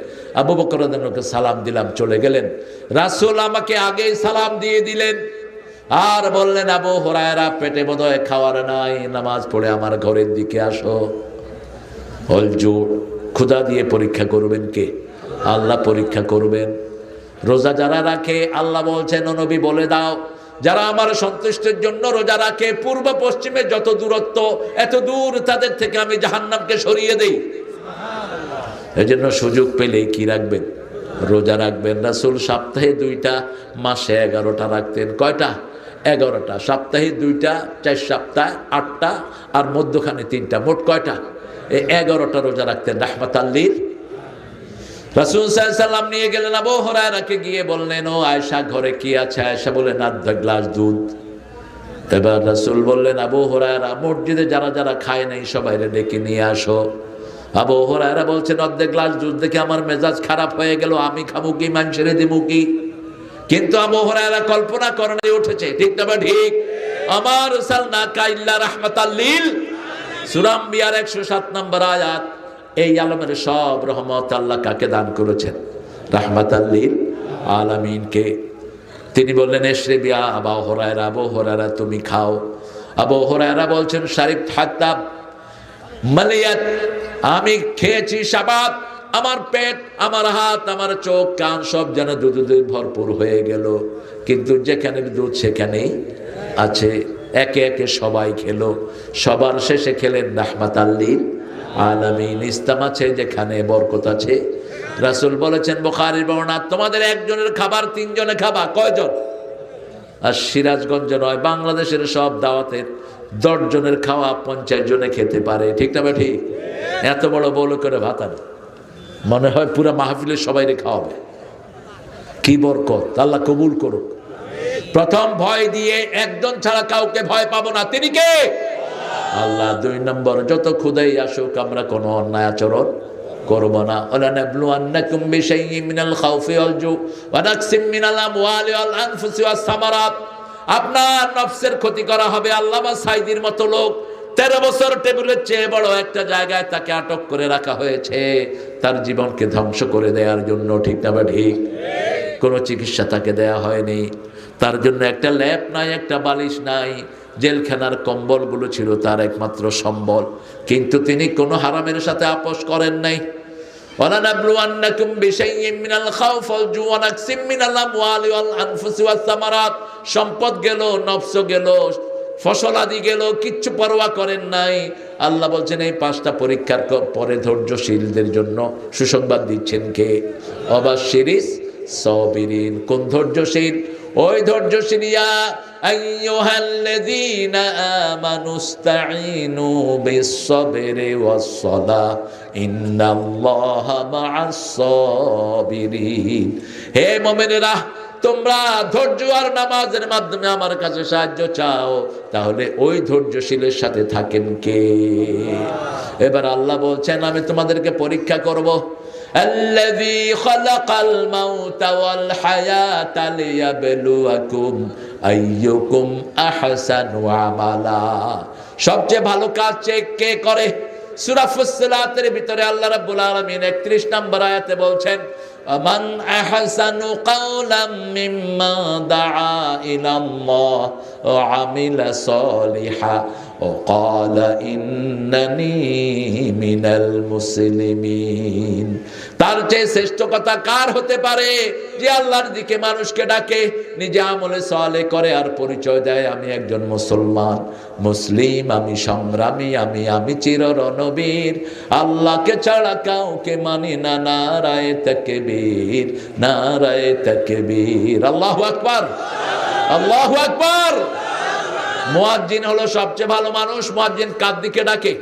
আবু বকর রাদিয়াল্লাহু আনহুকে সালাম দিলাম, চলে গেলেন। রাসূল আমাকে আগেই সালাম দিয়ে দিলেন। আর বললেন, আবু হুরায়রা, পেটে বোধহয় খাওয়ার নাই, নামাজ পড়ে আমার ঘরের দিকে আসো। হলজুর, ক্ষুধা দিয়ে পরীক্ষা করবেন কে? আল্লাহ পরীক্ষা করবেন। রোজা যারা রাখে, আল্লাহ বলছেন, ও নবী বলে দাও, যারা আমার সন্তুষ্টির জন্য রোজা রাখে, পূর্ব পশ্চিমে যত দূরত্ব, এত দূর তাদের থেকে আমি জাহান্নামকে সরিয়ে দেই। এই জন্য সুযোগ পেলে কি রাখবেন? রোজা রাখবেন। রাসূল সপ্তাহে 2টা, মাসে 11টা রাখতেন। কয়টা? 11টা। সপ্তাহে 2টা, 4 সপ্তাহে 8টা, আর মধ্যখানে 3টা, মোট কয়টা? এই 11টা রোজা রাখতেন রাহমাতাল লিল। রাসূল সাল্লাল্লাহু আলাইহি ওয়াসাল্লাম নিয়ে গেলেন আবু হুরায়রাকে, গিয়ে বললেন, ও আয়েশা, ঘরে কি আছে? আয়েশা বললেন, 1/2 গ্লাস দুধ। এবার রাসূল বললেন, আবু হুরায়রা, মসজিদে যারা যারা খায় নাই সবাইরে ডেকে নিয়ে আসো। আবু হুরায়রা বলছেন, 1/2 গ্লাস দুধ দেখে আমার মেজাজ খারাপ হয়ে গেল, আমি খাবো কি, মানুষের দেবো কি? কিন্তু আবু হুরায়রা কল্পনা করে উঠেছে, ঠিক না? ঠিক। আমার সালনাকা ইল্লা রাহমাতাল লিল, সূরা আম্বিয়ার 107 নম্বর আয়াত। এই আলমের সব রহমত আল্লাহ কাকে দান করেছেন? রাহমাতাল লিল আলামিনকে। তিনি বললেন, এশরিব ইয়া আবু হুরায়রা, আবু হুরায়রা তুমি খাও। আবু হুরায়রা বলছেন, শারিব হাত্তা মালিয়াত, আমি খেয়েছি শাবাত, আমার পেট, আমার হাত, আমার চোখ, কান সব যেন দুধে ভরপুর হয়ে গেল। কিন্তু যেখানে দুধ সেখানেই আছে। একে একে সবাই খেলো, সবার শেষে খেলেন রাহমাতাল লিল আলামিন। ইসলাম আছে যেখানে বরকত আছে। রাসূল বলেছেন, বুখারীর বর্ণনা, তোমাদের একজনের খাবার 3 জনে খাবা। কয়জন? আর সিরাজগঞ্জ নয়, বাংলাদেশের সব দাওয়াতের 10 জনের খাওয়া 50 জনে খেতে পারে, ঠিক না? ঠিক। এত বড় বড় করে ভাত আনে, মনে হয় পুরা মাহফিলের সবাইরে খাওয়াবে। কি বরকত! আল্লাহ কবুল করুক। প্রথম ভয় দিয়ে, একজন ছাড়া কাউকে ভয় পাবো না। তিনি কে? আল্লাহ। 2 নম্বর, যত ক্ষুধাই আসুক আমরা কোনো অন্যায় আচরণ করব না। ওয়ালানাবলুয়ান্নাকুম বিশাইইন মিনাল খাউফি ওয়াল জু ওয়া নাকসিম মিনাল আমওয়ালি ওয়াল আনফুসি ওয়াস সামারাত। আপনার নফসের ক্ষতি করা হবে। আল্লামা সাইদির মতো লোক 13 বছর টেবিলের চেয়ে বড় একটা জায়গায় তাকে আটক করে রাখা হয়েছে, তার জীবনকে ধ্বংস করে দেওয়ার জন্য, ঠিক না? ঠিক। কোনো চিকিৎসা তাকে দেয়া হয়নি, তার জন্য একটা ল্যাপ নাই, একটা বালিশ নাই। জেলখানার কম্বলগুলো ছিল তার একমাত্র সম্বল, কিন্তু তিনি কোনো হারামের সাথে আপোষ করেন নাই। ওয়ালানাবলুয়ান্নাকুম বিশাইইন মিনাল খাউফি ওয়াল জু ওয়া নাকসিম মিনাল আমওয়ালি ওয়াল আনফুসি ওয়াস সামারাত। সম্পদ গেল, নফস গেল, ফসল আদি গেল, কিচ্ছু পরোয়া করেন নাই। আল্লাহ বলছেন, এই 5টা পরীক্ষার পরে ধৈর্যশীলদের জন্য সুসংবাদ দিচ্ছেন কে? অবাশশিরিস সাবিরিন। কোন ধৈর্যশীল? ওই ধৈর্যশীল, ইয়া আইয়ুহাল্লাযীনা আমানুস্তাঈনু বিস-সাবরি ওয়াস-সালাহ ইন্নাল্লাহা মা'আস-সাবিরিন। হে মুমিনেরা, তোমরা ধৈর্য আর নামাজের মাধ্যমে আমার কাছে সাহায্য চাও, তাহলে ওই ধৈর্যশীলের সাথে থাকেন কে? এবার আল্লাহ বলছেন, আমি তোমাদেরকে পরীক্ষা করব। আল্লাযী খালাকাল মাউতা ওয়াল হায়াতা লিয়াবলুয়াকুম আইয়ুকুম আহসানু আমালা। সবচেয়ে ভালো কাজ কে করে? সূরা ফুসসিলাতের ভিতরে আল্লাহ রাব্বুল আলামিন 31 নম্বর আয়াতে বলছেন, মান আহসানু কাওলাম মিম্মা দাআ ইলাল্লাহ ওয়া আমিলা সলিহা ওয়া ক্বালা ইন্নানী মিনাল মুসলিমিন। তার চেয়ে শ্রেষ্ঠ কথা কার হতে পারে? যে আল্লাহর দিকে মানুষকে ডাকে, নিজে আমলে সালেহ করে আর পরিচয় দেয়, আমি একজন মুসলমান, মুসলিম, আমি সংগ্রামী, আমি চির রণবীর, আল্লাহকে ছাড়া কাউকে মানি না। নারায়ে তাকবীর, নারায়ে তাকবীর। আল্লাহু আকবার, আল্লাহু আকবার। মুয়াজ্জিন হলো সবচেয়ে ভালো মানুষ। মুয়াজ্জিন কার দিকে ডাকে?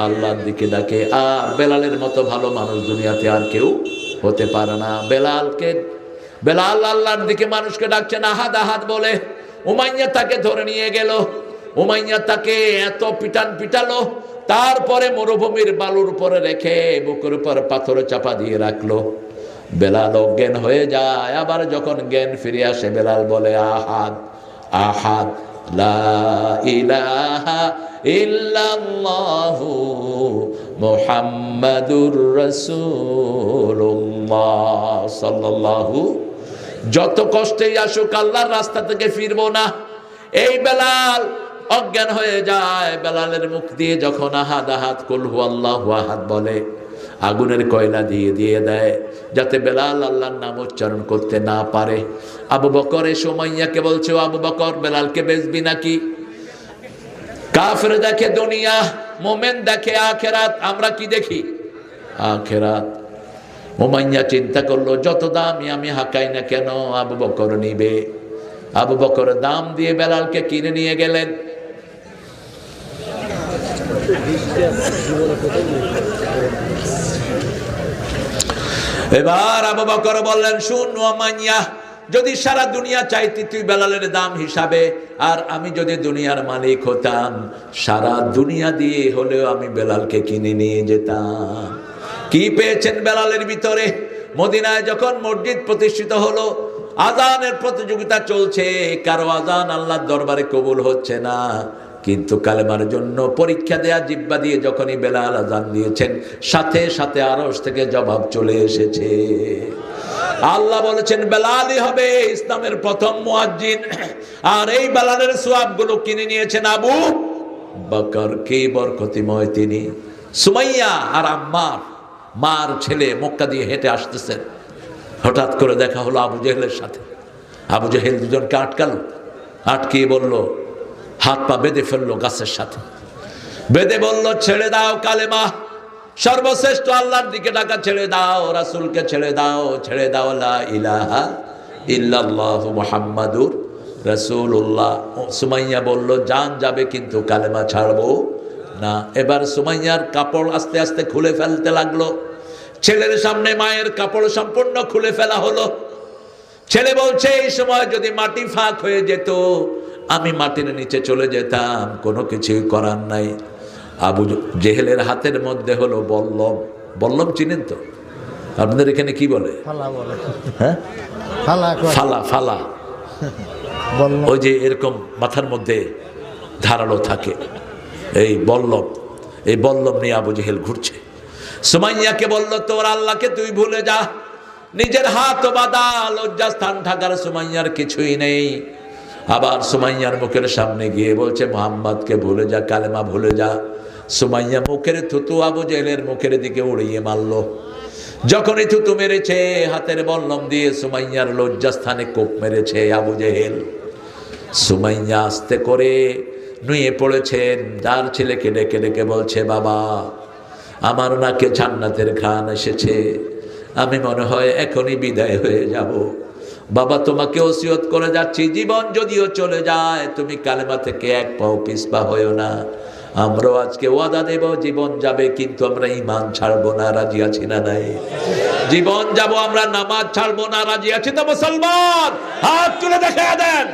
আল্লাহর দিকে ডাকে। আর বেলালের মতো ভালো মানুষ দুনিয়াতে আর কেউ হতে পারে না। বেলাল আল্লাহর দিকে মানুষকে ডাকছেন আহাদ আহাদ বলে। উমাইয়া তাকে ধরে নিয়ে গেল। উমাইয়া তাকে এত পিটালো, তারপরে মরুভূমির বালুর উপরে রেখে বুকের উপর পাথর চাপা দিয়ে রাখলো। বেলাল অজ্ঞান হয়ে যায়। আবার যখন জ্ঞান ফিরে আসে, বেলাল বলে, আহাদ আহাদ, লা ইলাহা ইল্লাল্লাহু মুহাম্মাদুর রাসূলুল্লাহ সাল্লাল্লাহু। যত কষ্টেই আসুক আল্লাহর রাস্তা থেকে ফিরবো না। এই বেলাল অজ্ঞান হয়ে যায়। বেলালের মুখ দিয়ে যখন আহাদ আহাদ কুল হুয়াল্লাহু আহাদ বলে, আগুনের কয়লা দিয়ে দিয়ে দেয় যাতে বেলাল আল্লাহর নাম উচ্চারণ করতে না পারে। আবু বকর সুমাইয়াকে বলছে, আবু বকর বেলালকে বেচবি নাকি? কাফের দেখে দুনিয়া, মোমেন দেখে আখেরাত। আমরা কি দেখি? আখেরাত। উমাইয়া চিন্তা করলো, যত দামি আমি হাঁকাই না কেন আবু বকর নিবে। আবু বকর দাম দিয়ে বেলালকে কিনে নিয়ে গেলেন। এবার আবু বকর বললেন, শুন উমাইয়া, যদি সারা দুনিয়া চাইতি তুই বেলালের দাম হিসাবে, আর আমি যদি দুনিয়ার মালিক হতাম, সারা দুনিয়া দিয়ে হলেও আমি বেলালকে কিনে নিয়ে যেতাম। কি পেয়েছেন বেলালের ভিতরে? মদিনায় যখন মসজিদ প্রতিষ্ঠিত হলো, আজানের প্রতিযোগিতা চলছে, কারো আজান আল্লাহর দরবারে কবুল হচ্ছে না, কিন্তু কালেমার জন্য পরীক্ষা দেয়া জিহ্বা দিয়ে যখনই বেলাল আজান দিয়েছেন, সাথে সাথে আরশ থেকে জবাব চলে এসেছে। আল্লাহ বলেছেন বেলালই হবে ইসলামের প্রথম মুয়াজ্জিন। আর এই বেলালের সওয়াবগুলো কিনে নিয়েছেন আবু বকর। কি বরকতিময় তিনি। সুমাইয়া আর আম্মার, মার ছেলে, মক্কা দিয়ে হেঁটে আসতেছেন। হঠাৎ করে দেখা হলো আবু জেহেলের সাথে। আবু জেহেল দুজনকে আটকালো, আটকিয়ে বলল, হাত পা বেঁধে ফেললো গাছের সাথে, বেঁধে বলল, ছেড়ে দাও কালেমা, সর্বশ্রেষ্ঠ আল্লাহর দিকে ডাকা ছেড়ে দাও, রাসূলকে ছেড়ে দাও, ছেড়ে দাও লা ইলাহা ইল্লাল্লাহু মুহাম্মাদুর রাসূলুল্লাহ। সুমাইয়া বলল, জান যাবে কিন্তু কালেমা ছাড়বো না। এবার সুমাইয়ার কাপড় আস্তে আস্তে খুলে ফেলতে লাগলো। ছেলের সামনে মায়ের কাপড় সম্পূর্ণ খুলে ফেলা হলো। ছেলে বলছে, এই সময় যদি মাটি ফাঁক হয়ে যেত, আমি মাটির নিচে চলে যেতাম, কোনো কিছুই করার নাই। আবু জেহেলের হাতের মধ্যে হলো বল্লম। বল্লম চিনেন তো? আপনাদের এখানে কি বলে? হ্যাঁ, ফালা। ফালা ওই যে এরকম মাথার মধ্যে ধারালো থাকে, এই বল্লম। এই বল্লম নিয়ে আবু জেহেল ঘুরছে। সুমাইয়াকে বলল, তোর আল্লাহকে তুই ভুলে যা। নিজের হাত বাঁধা, লজ্জাস্থান ঢাকার সুমাইয়ার কিছুই নেই। আবার সুমাইয়ার মুখের সামনে গিয়ে বলছে, মুহাম্মদকে ভুলে যা, কালেমা ভুলে যা। সুমাইয়া মুখের থুতু আবু জেহেলের মুখের দিকে উড়িয়ে মারল। যখনই থুতু মেরেছে, হাতের বল্লম দিয়ে সুমাইয়ার লজ্জাস্থানে কোপ মেরেছে আবু জেহেল। সুমাইয়া আস্তে করে নুয়ে পড়েছেন। তার ছেলেকে ডেকে ডেকে বলছে, বাবা, আমার নাকে জান্নাতের ঘ্রাণ এসেছে, আমি মনে হয় এখনই বিদায় হয়ে যাব। বাবা, তোমাকে ওসিয়ত করে যাচ্ছি, জীবন যদিও চলে যায়, তুমি কালেমা থেকে এক পাও পিছপা হয়েও না। আমরাও আজকে ওয়াদা দেব, জীবন যাবে কিন্তু আমরা ঈমান ছাড়বো না। রাজি আছি না নাই? জীবন যাব, আমরা নামাজ ছাড়বো না। রাজি আছি তো মুসলমান? হাত তুলে দেখা দেন।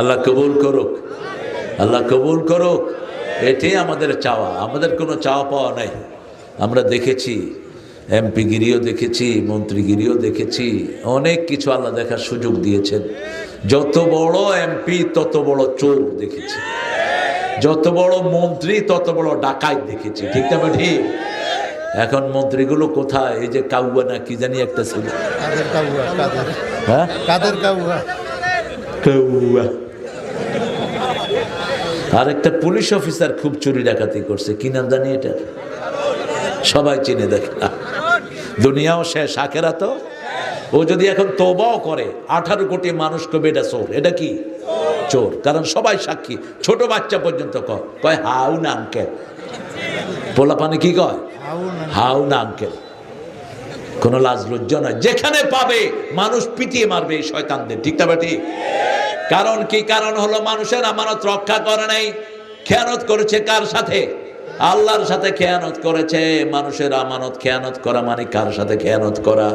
আল্লাহ কবুল করুক, আল্লাহ কবুল করুক। এটাই আমাদের চাওয়া। আমাদের কোনো চাওয়া পাওয়া নাই। আমরা দেখেছি, এমপিগিরিও দেখেছি, মন্ত্রীগিরিও দেখেছি, অনেক কিছু আল্লাহ দেখার সুযোগ দিয়েছেন। যত বড় এমপি তত বড় চোর দেখেছি, যত বড় মন্ত্রী তত বড় ডাকাত দেখেছি। ঠিক না ঠিক? এখন মন্ত্রীগুলো কোথায়? এই যে কাউয়া না কি জানি একটা ছিল, আর একটা পুলিশ অফিসার খুব চুরি ডাকাতি করছে। কি নাম জানি এটা? সবাই চিনে দেখে। দুনিয়াও শেষ, আখেরাতও। ও যদি এখন তওবাও করে, 18 কোটি মানুষ কবে এটা চোর। এটা কি চোর? কারণ সবাই সাক্ষী, ছোট বাচ্চা পর্যন্ত কয় হাউ না আঙ্কেল। পোলা পানি কি কয়? হাউ না আঙ্কেল। কোনো লাজ লজ্জা নয়। যেখানে পাবে মানুষ পিটিয়ে মারবে এই শয়তানদের। ঠিক না ঠিক? কারণ কি? কারণ হলো মানুষের আমানত রক্ষা করে নাই, খেয়ানত করেছে। কার সাথে? আল্লাহর সাথে খেয়ানত করেছে। মানুষের আমানত খেয়ানত করা মানে কার সাথে খেয়ানত করা?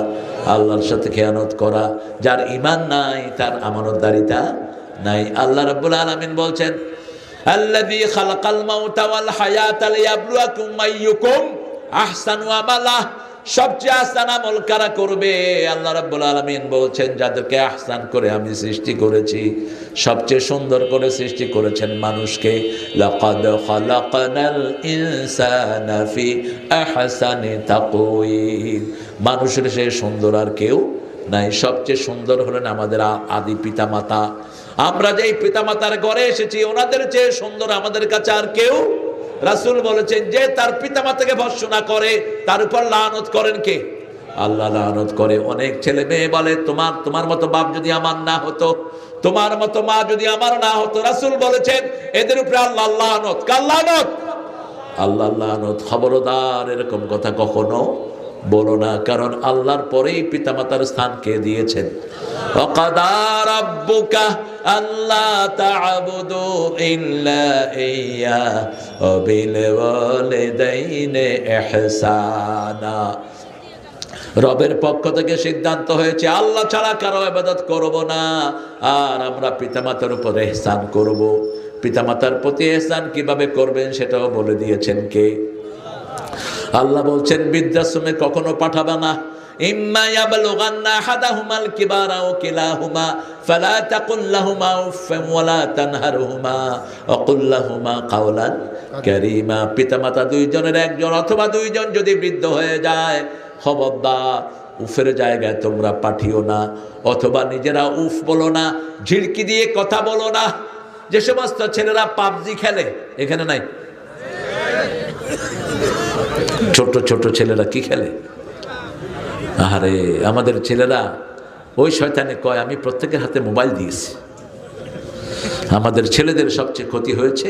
আল্লাহর সাথে খেয়ানত করা। যার ঈমান নাই তার আমানতদারিতা নাই। আল্লাহ রাব্বুল আলামিন বলছেন, আল্লাযী খালাকাল মাউতা ওয়াল হায়াতা লিয়াবলুয়াকুম আইয়ুকুম আহসানু আমালা। সবচেয়ে আহসান আমল কারা করবে? আল্লাহ রাব্বুল আলামিন বলছেন যাদেরকে আহসান করে আমি সৃষ্টি করেছি, সবচেয়ে সুন্দর করে সৃষ্টি করেছেন মানুষকে। লাকাদ খালাকনাল ইনসানা ফি আহসানি তাকওয়িম। মানুষের চেয়ে সুন্দর আর কেউ নাই। সবচেয়ে সুন্দর হলেন আমাদের আদি পিতামাতা। আমরা যেই পিতামাতার ঘরে এসেছি ওনাদের চেয়ে সুন্দর আমাদের কাছে আর কেউ। রাসূল বলেছেন যে তার পিতামাতাকে ভর্ৎসনা করে তার উপর লানত করেন কে? আল্লাহ লানত করে। অনেক ছেলে মেয়ে বলে তোমার মতো বাপ যদি আমার না হতো, তোমার মতো মা যদি আমার না হতো। রাসূল বলেছেন এদের উপরে আল্লাহ লানত। কার লানত? আল্লাহ লানত। খবরদার এরকম কথা কখনো বলো না, কারণ আল্লাহর পরেই পিতামাতার স্থান কে দিয়েছেন? ওয়াকাদা রাব্বুকা আল্লা তা'বুদু ইল্লা ইয়্যা ওয়া বিল ওয়ালিদাইনি ইহসানা। রবের পক্ষ থেকে সিদ্ধান্ত হয়েছে আল্লাহ ছাড়া কারো ইবাদত করব না, আর আমরা পিতামাতার উপর ইহসান করব। পিতামাতার প্রতি ইহসান কিভাবে করবেন সেটাও বলে দিয়েছেন কে? আল্লাহ বলছেন বৃদ্ধাশ্রমে কখনো পাঠাবে না। ইম্মা ইয়াবলুগান্না আহাদাহুমাল কিবারা আও কিলাহুমা ফালা তাকুল লাহুমা উফফান ওয়ালা তানহারহুমা ওয়া কুল লাহুমা কাওলান কারীমা। পিতামাতা দুইজনের একজন অথবা দুইজন যদি বৃদ্ধ হয়ে যায়, খবরদার উফের জায়গায় তোমরা পাঠিও না, অথবা নিজেরা উফ বলো না, ঝিড়কি দিয়ে কথা বলো না। যে সমস্ত ছেলেরা পাবজি খেলে, এখানে নাই? ছোট ছোট ছেলেরা কি খেলে? আরে আমাদের ছেলেরা ওই শয়তানে কয় আমি প্রত্যেকের হাতে মোবাইল দিয়েছি। আমাদের ছেলেদের সবচেয়ে ক্ষতি হয়েছে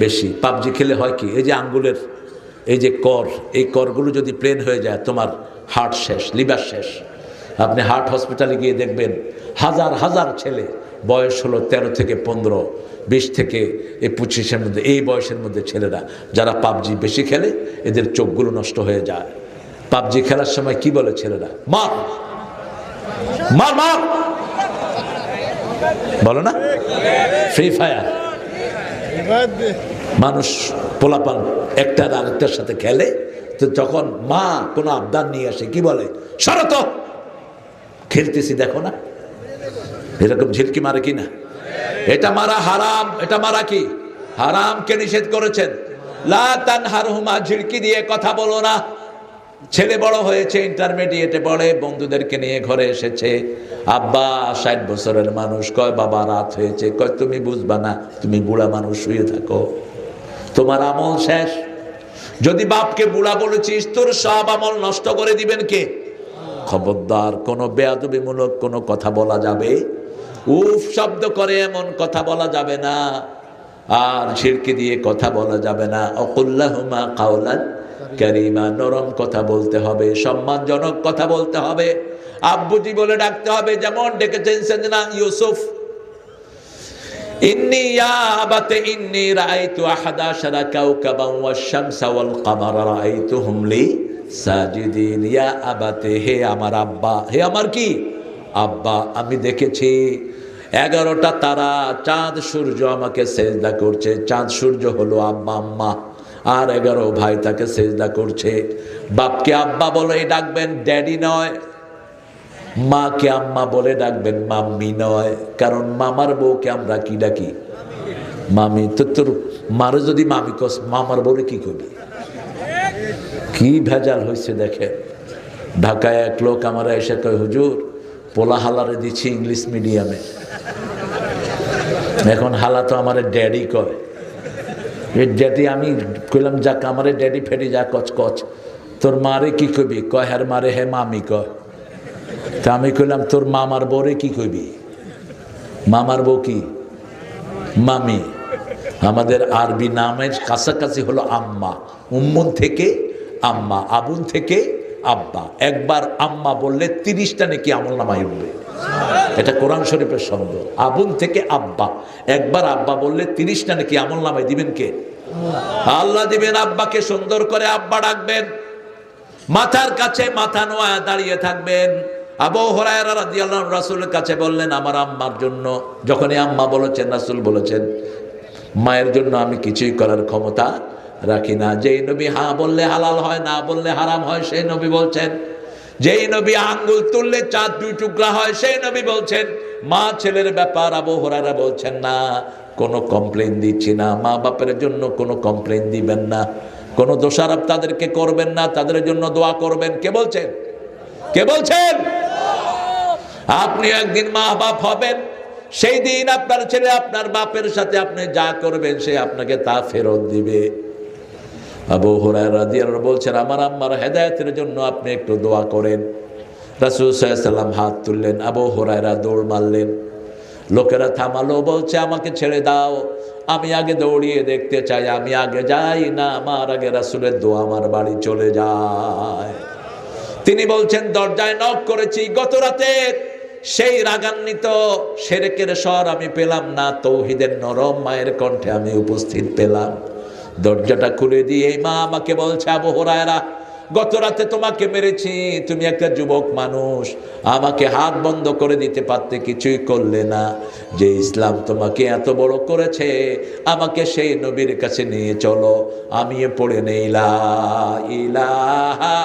বেশি। পাবজি খেলে হয় কি, এই যে আঙ্গুলের এই যে কর, এই করগুলো যদি প্লেন হয়ে যায় তোমার হার্ট শেষ, লিভার শেষ। আপনি হার্ট হসপিটালে গিয়ে দেখবেন হাজার হাজার ছেলে, বয়স হলো 13 থেকে 15, 20 থেকে 25-এর মধ্যে, এই বয়সের মধ্যে ছেলেরা যারা পাবজি বেশি খেলে এদের চোখগুলো নষ্ট হয়ে যায়। পাবজি খেলার সময় কি বলে ছেলেরা? মার মার মার বলো না? Free fire. মানুষ পোলাপান একটা আরেকটার সাথে খেলে, তো যখন মা কোনো আবদার নিয়ে আসে কি বলে? শরত খেলতেছি দেখো না। এরকম ঝিলকি মারে কি না? এটা মারা হারাম। এটা মারা কি হারাম? কে নিষেধ করেছেন? লা তানহারহুমা, ঝিলকি দিয়ে কথা বলো না। ছেলে বড় হয়েছে, ইন্টারমিডিয়েটে পড়ে, বন্ধুদেরকে নিয়ে ঘরে এসেছে। আব্বা 60 বছরের মানুষ, কয় বাবা রাত হয়েছে। কয় তুমি বুঝবা না, তুমি বুড়া মানুষ, শুয়ে থাকো, তোমার আমল শেষ। যদি বাপকে বুড়া বলেছিস তোর সব আমল নষ্ট করে দিবেন কে? খবরদার কোনো বেয়াদবিমূলক কোনো কথা বলা যাবে, উফ শব্দ করে এমন কথা বলা যাবে না, আর ঝিড়কি দিয়ে কথা বলা যাবে না। অকুল্লাহুমা কাওলান কারীমা, নরম কথা বলতে হবে, সম্মানজনক কথা বলতে হবে, আব্বুজি বলে ডাকতে হবে। যেমন ডেকেছেন সাইয়েদনা ইউসুফ, ইন্নী ইয়া আবাতি ইন্নী রাআইতু আহাদা আশারা কাওকাবান ওয়াশ-শামসা ওয়াল কামারা রাআইতুহুম লি সাজিদিন। ইয়া আবাতি, হে আমার আব্বা, হে আমার কি আব্বা, আমি দেখেছি 11টা তারা, চাঁদ সূর্য আমাকে সেজদা করছে। চাঁদ সূর্য হলো আব্বা আম্মা, আর 11 ভাই তাকে সেজদা করছে। বাপকে আব্বা বলে ডাকবেন, ড্যাডি নয়। মাকে আম্মা বলে ডাকবেন, মাম্মি নয়। কারণ মামার বউকে আমরা কি ডাকি? মামি। তো তোর মারে যদি মামি কস, মামার বউরে কি করবি? কি ভেজাল হয়েছে দেখে। ঢাকায় এক লোক আমার এসে কয়, হুজুর পোলা হালারে দিচ্ছি ইংলিশ মিডিয়ামে, এখন হালা তো আমার ড্যাডি কয়। ড্যাডি, আমি কইলাম যাক আমারে ড্যাডি ফেডি যা কচ কচ, তোর মারে কি কইবি? কয় হার মারে হে মামি কয়। তা আমি কইলাম তোর মামার বউরে কি কইবি? মামার বউ কি? মামি। আমাদের আরবি নামের কাছাকাছি হলো আম্মা। উম্মুন থেকে আম্মা, আবুন থেকে আব্বা। একবার আম্মা বললে 30টা নাকি আমল নামায় উঠবে। এটা কোরআন শরীফের শব্দ। আবুন থেকে আব্বা, একবার আব্বা বললে 30টা নাকি আমল নামায় দিবেন কে? আল্লাহ দিবেন। আব্বাকে সুন্দর করে আব্বা ডাকবেন, মাথার কাছে মাথা নোয়া দাঁড়িয়ে থাকবেন। আবু হুরায়রা রাদিয়াল্লাহু আনহু রাসূলের কাছে বললেন আমার আম্মার জন্য, যখনই আম্মা বলেছেন রাসূল বলেছেন মায়ের জন্য আমি কিছুই করার ক্ষমতা রাখি না। যেই নবী হ্যাঁ বললে হালাল হয়, না বললে হারাম হয়, সেই নবী বলছেন। যেই নবী আঙ্গুল তুললে চাঁদ 2 টুকরা হয়, সেই নবী বলছেন। মা ছেলের ব্যাপার আবু হুরায়রা বলছেন না, কোনো কমপ্লেন দিচ্ছি না, মা বাপের জন্য কোনো কমপ্লেন দিবেন না, কোনো দোষারোপ তাদেরকে করবেন না, তাদের জন্য দোয়া করবেন। কে বলছেন? কে বলছেন? আপনি একদিন মা বাপ হবেন, সেই দিন আপনার ছেলে আপনার বাপের সাথে আপনি যা করবেন সে আপনাকে তা ফেরত দিবে। আবু হুরায়রা রাদিয়াল্লাহু আনহু বলছেন, আমার আম্মার হেদায়েতের জন্য আপনি একটু দোয়া করেন। রাসূল সাল্লাল্লাহু আলাইহি ওয়াসাল্লাম হাত তুললেন, আবু হুরায়রা দৌড় মারলেন। লোকেরা থামালো, বলছে আমাকে ছেড়ে দাও, আমি আগে দৌড়িয়ে দেখতে চাই, আমি আগে যাই না, আমার আগে রাসূলের দোয়া আমার বাড়ি চলে যায়। তিনি বলছেন, দরজায় নক করেছি, গত রাতে সেই রাগান্বিত শিরকের স্বর আমি পেলাম না, তৌহিদের নরম মায়ের কণ্ঠে আমি উপস্থিত পেলাম। দরজাটা খুলে দিয়ে মা আমাকে বলছে, আবু হুরায়রা গত রাতে তোমাকে মেরেছি, তুমি একটা যুবক মানুষ, আমাকে হাত বন্ধ করে দিতে পারতে, কিছুই করলে না। যে ইসলাম তোমাকে এত বড় করেছে, আমাকে সেই নবীর কাছে নিয়ে চলো, আমিও পড়ে নেই লা ইলাহা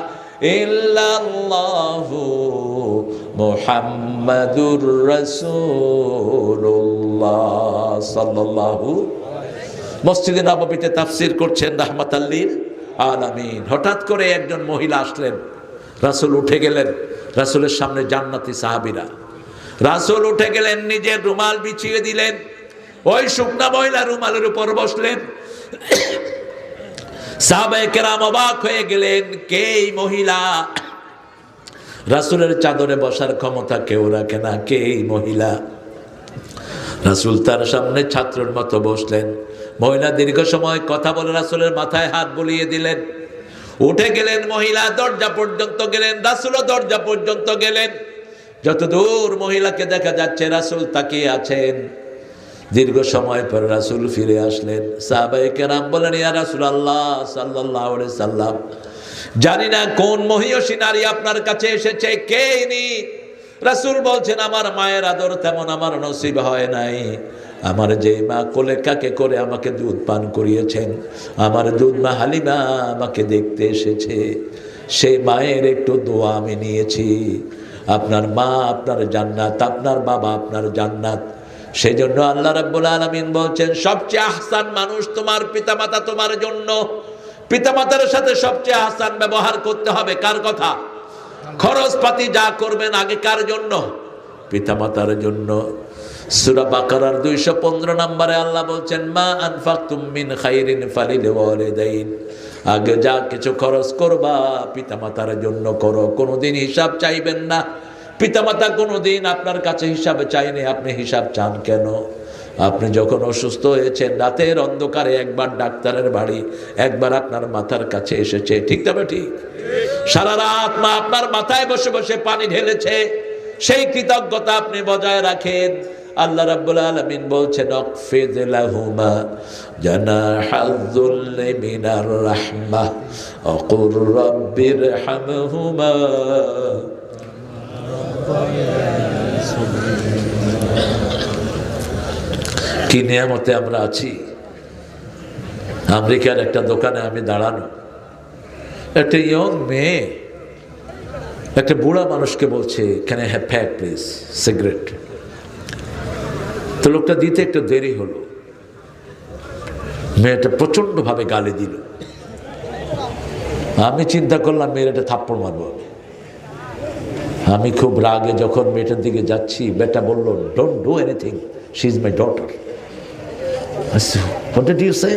ইল্লাল্লাহু মুহাম্মাদুর রাসূলুল্লাহ সাল্লাল্লাহু। মসজিদে নববীতে তাফসীর করছেন রাহমাতাল লিল আলামিন। হঠাৎ করে একজন মহিলা আসলেন, রাসূল উঠে গেলেন, রাসূলের সামনে জান্নাতি সাহাবীরা। রাসূল উঠে গেলেন, নিজের রুমাল বিছিয়ে দিলেন, ওই শুকনা মহিলা রুমালের উপর বসলেন। সাহাবায়ে কেরাম অবাক হয়ে গেলেন, কে এই মহিলা? রাসূলের চাদরে বসার ক্ষমতা কেউ রাখে না, কে এই মহিলা? রাসূল তার সামনে ছাত্রের মতো বসলেন। মহিলা দীর্ঘ সময় কথা বলে রাসূলের মাথায় হাত বুলিয়ে দিলেন। উঠে গেলেন, মহিলা দরজা পর্যন্ত গেলেন, রাসূলও দরজা পর্যন্ত গেলেন। যতদূর মহিলাকে দেখা যাচ্ছে রাসূল তাকিয়ে আছেন। দীর্ঘ সময় পর রাসূল ফিরে আসলেন। সাহাবায়ে কেরাম বলেন, ইয়া রাসূলুল্লাহ সাল্লাল্লাহু আলাইহি সাল্লাম, জানি না কোন মহিয়সী নারী আপনার কাছে এসেছে, কে ইনি? রাসূল বলছেন, আমার মায়ের আদর তেমন আমার নসিব হয় নাই। আমার যে মা কোলে কাকে করে আমাকে দুধ পান করিয়েছেন, আমার দুধ মা হালিমা আমাকে দেখতে এসেছে, সেই মায়ের একটু দোয়া আমি নিয়েছি। আপনার মা আপনার জান্নাত, আপনার বাবা আপনার জান্নাত। সেই জন্য আল্লাহ রাব্বুল আলামিন বলছেন, সবচেয়ে আহসান মানুষ তোমার পিতামাতা তোমার জন্য। পিতামাতার সাথে সবচেয়ে আহসান ব্যবহার করতে হবে। কার কথা? খরচপাতি যা করবেন আগে কার জন্য? পিতামাতার জন্য। সূরা বাকারার 215 নম্বরে আল্লাহ বলছেন, মা আনফাকতুম মিন খাইরিন ফালিল ওয়ালিদাইন। আগে যা কিছু খরচ করবা পিতামাতার জন্য করো, কোনোদিন হিসাব চাইবেন না। পিতামাতা কোনোদিন আপনার কাছে হিসাব চাইনি, আপনি হিসাব চান কেন? আপনি যখন অসুস্থ হয়েছেন, রাতের অন্ধকারে একবার ডাক্তারের বাড়ি, একবার আপনার মাথার কাছে এসেছে, ঠিক তবে ঠিক? সারা রাত মা আপনার মাথায় বসে বসে পানি ঢেলেছে, সেই কৃতজ্ঞতা আপনি বজায় রাখেন। আল্লাহ রাব্বুল আলামিন বলছেন, আখফিদ লাহুমা জানাহাযুল্লি মিনার রাহমাহ ওয়াকুর রাব্বিরহামহুমা। কি নিয়ামতে আমরা আছি। আমেরিকার একটা দোকানে আমি দাঁড়ানো, একটা ইয়ং মেয়ে একটা বুড়া মানুষকে বলছে, can I have fag please, cigarette. তো লোকটা দিতে একটু দেরি হলো, মেয়েটা প্রচন্ড ভাবে গালি দিল। আমি চিন্তা করলাম মেয়েটা থাপ্পড় মারবো। আমি খুব রাগে যখন মেয়েটার দিকে যাচ্ছি, বেটা বলল, don't do anything, she is my daughter. What did you say?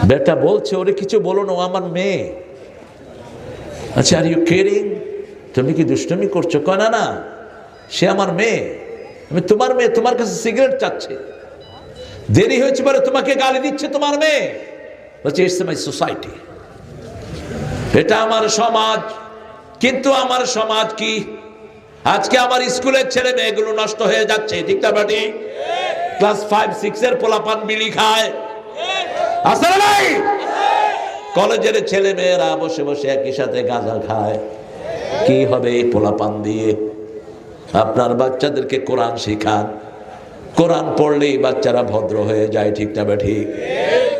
বেটা বলছে, ওরে কিছু বলো না, ও আমার মেয়ে। আচ্ছা, আর ইউ কিডিং? তুমি কি দুষ্টুমি করছো? কয় না না, সে আমার মেয়ে, আমি তোমার মেয়ে, তোমার কাছে সিগারেট চাচ্ছে, দেরি হয়েছে বলে তোমাকে গালি দিচ্ছে তোমার মেয়ে। বলছে, ইটস মাই সোসাইটি, এটা আমার সমাজ। কিন্তু আমার সমাজ কি? আজকে আমার স্কুলের ছেলে মেয়েগুলো নষ্ট হয়ে যাচ্ছে, ঠিক না বাটি? ক্লাস 5-6 এর পোলাপান বিড়ি খায়, আছে না ভাই? কলেজের ছেলে মেয়েরা বসে বসে একই সাথে গাঁজা খায়। কি হবে এই পোলাপান দিয়ে? আপনার বাচ্চাদেরকে কোরআন শিখান, কোরআন পড়লেই বাচ্চারা ভদ্র হয়ে যায়, ঠিক না ঠিক?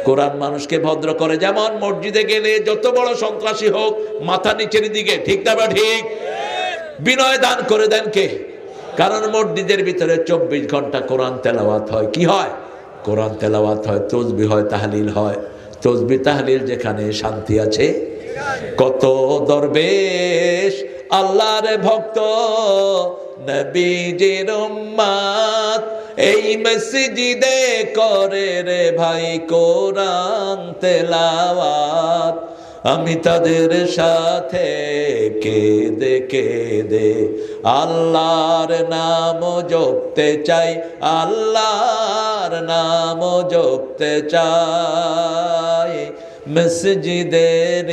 কোরআন মানুষকে ভদ্র করে। যেমন মসজিদে গেলে যত বড় সন্ত্রাসী হোক মাথা নিচের দিকে, ঠিক না ঠিক? বিনয় দান করে দেন কে? কারণ মসজিদের ভিতরে 24 ঘন্টা কোরআন তেলাওয়াত হয়। কি হয়? কোরআন তেলাওয়াত হয়, তাসবিহ হয়, তাহলিল হয়। তাসবিহ তাহলিল যেখানে শান্তি আছে। কত দরবেশ আল্লাহর ভক্ত নবীজির উম্মত এই মসজিদে করে রে ভাই কোরআন তেলাওয়াত। আমি তাদের সাথে কেঁদে কেঁদে আল্লাহর নাম জপতে চাই, আল্লাহর নাম জপতে চাই। মসজিদের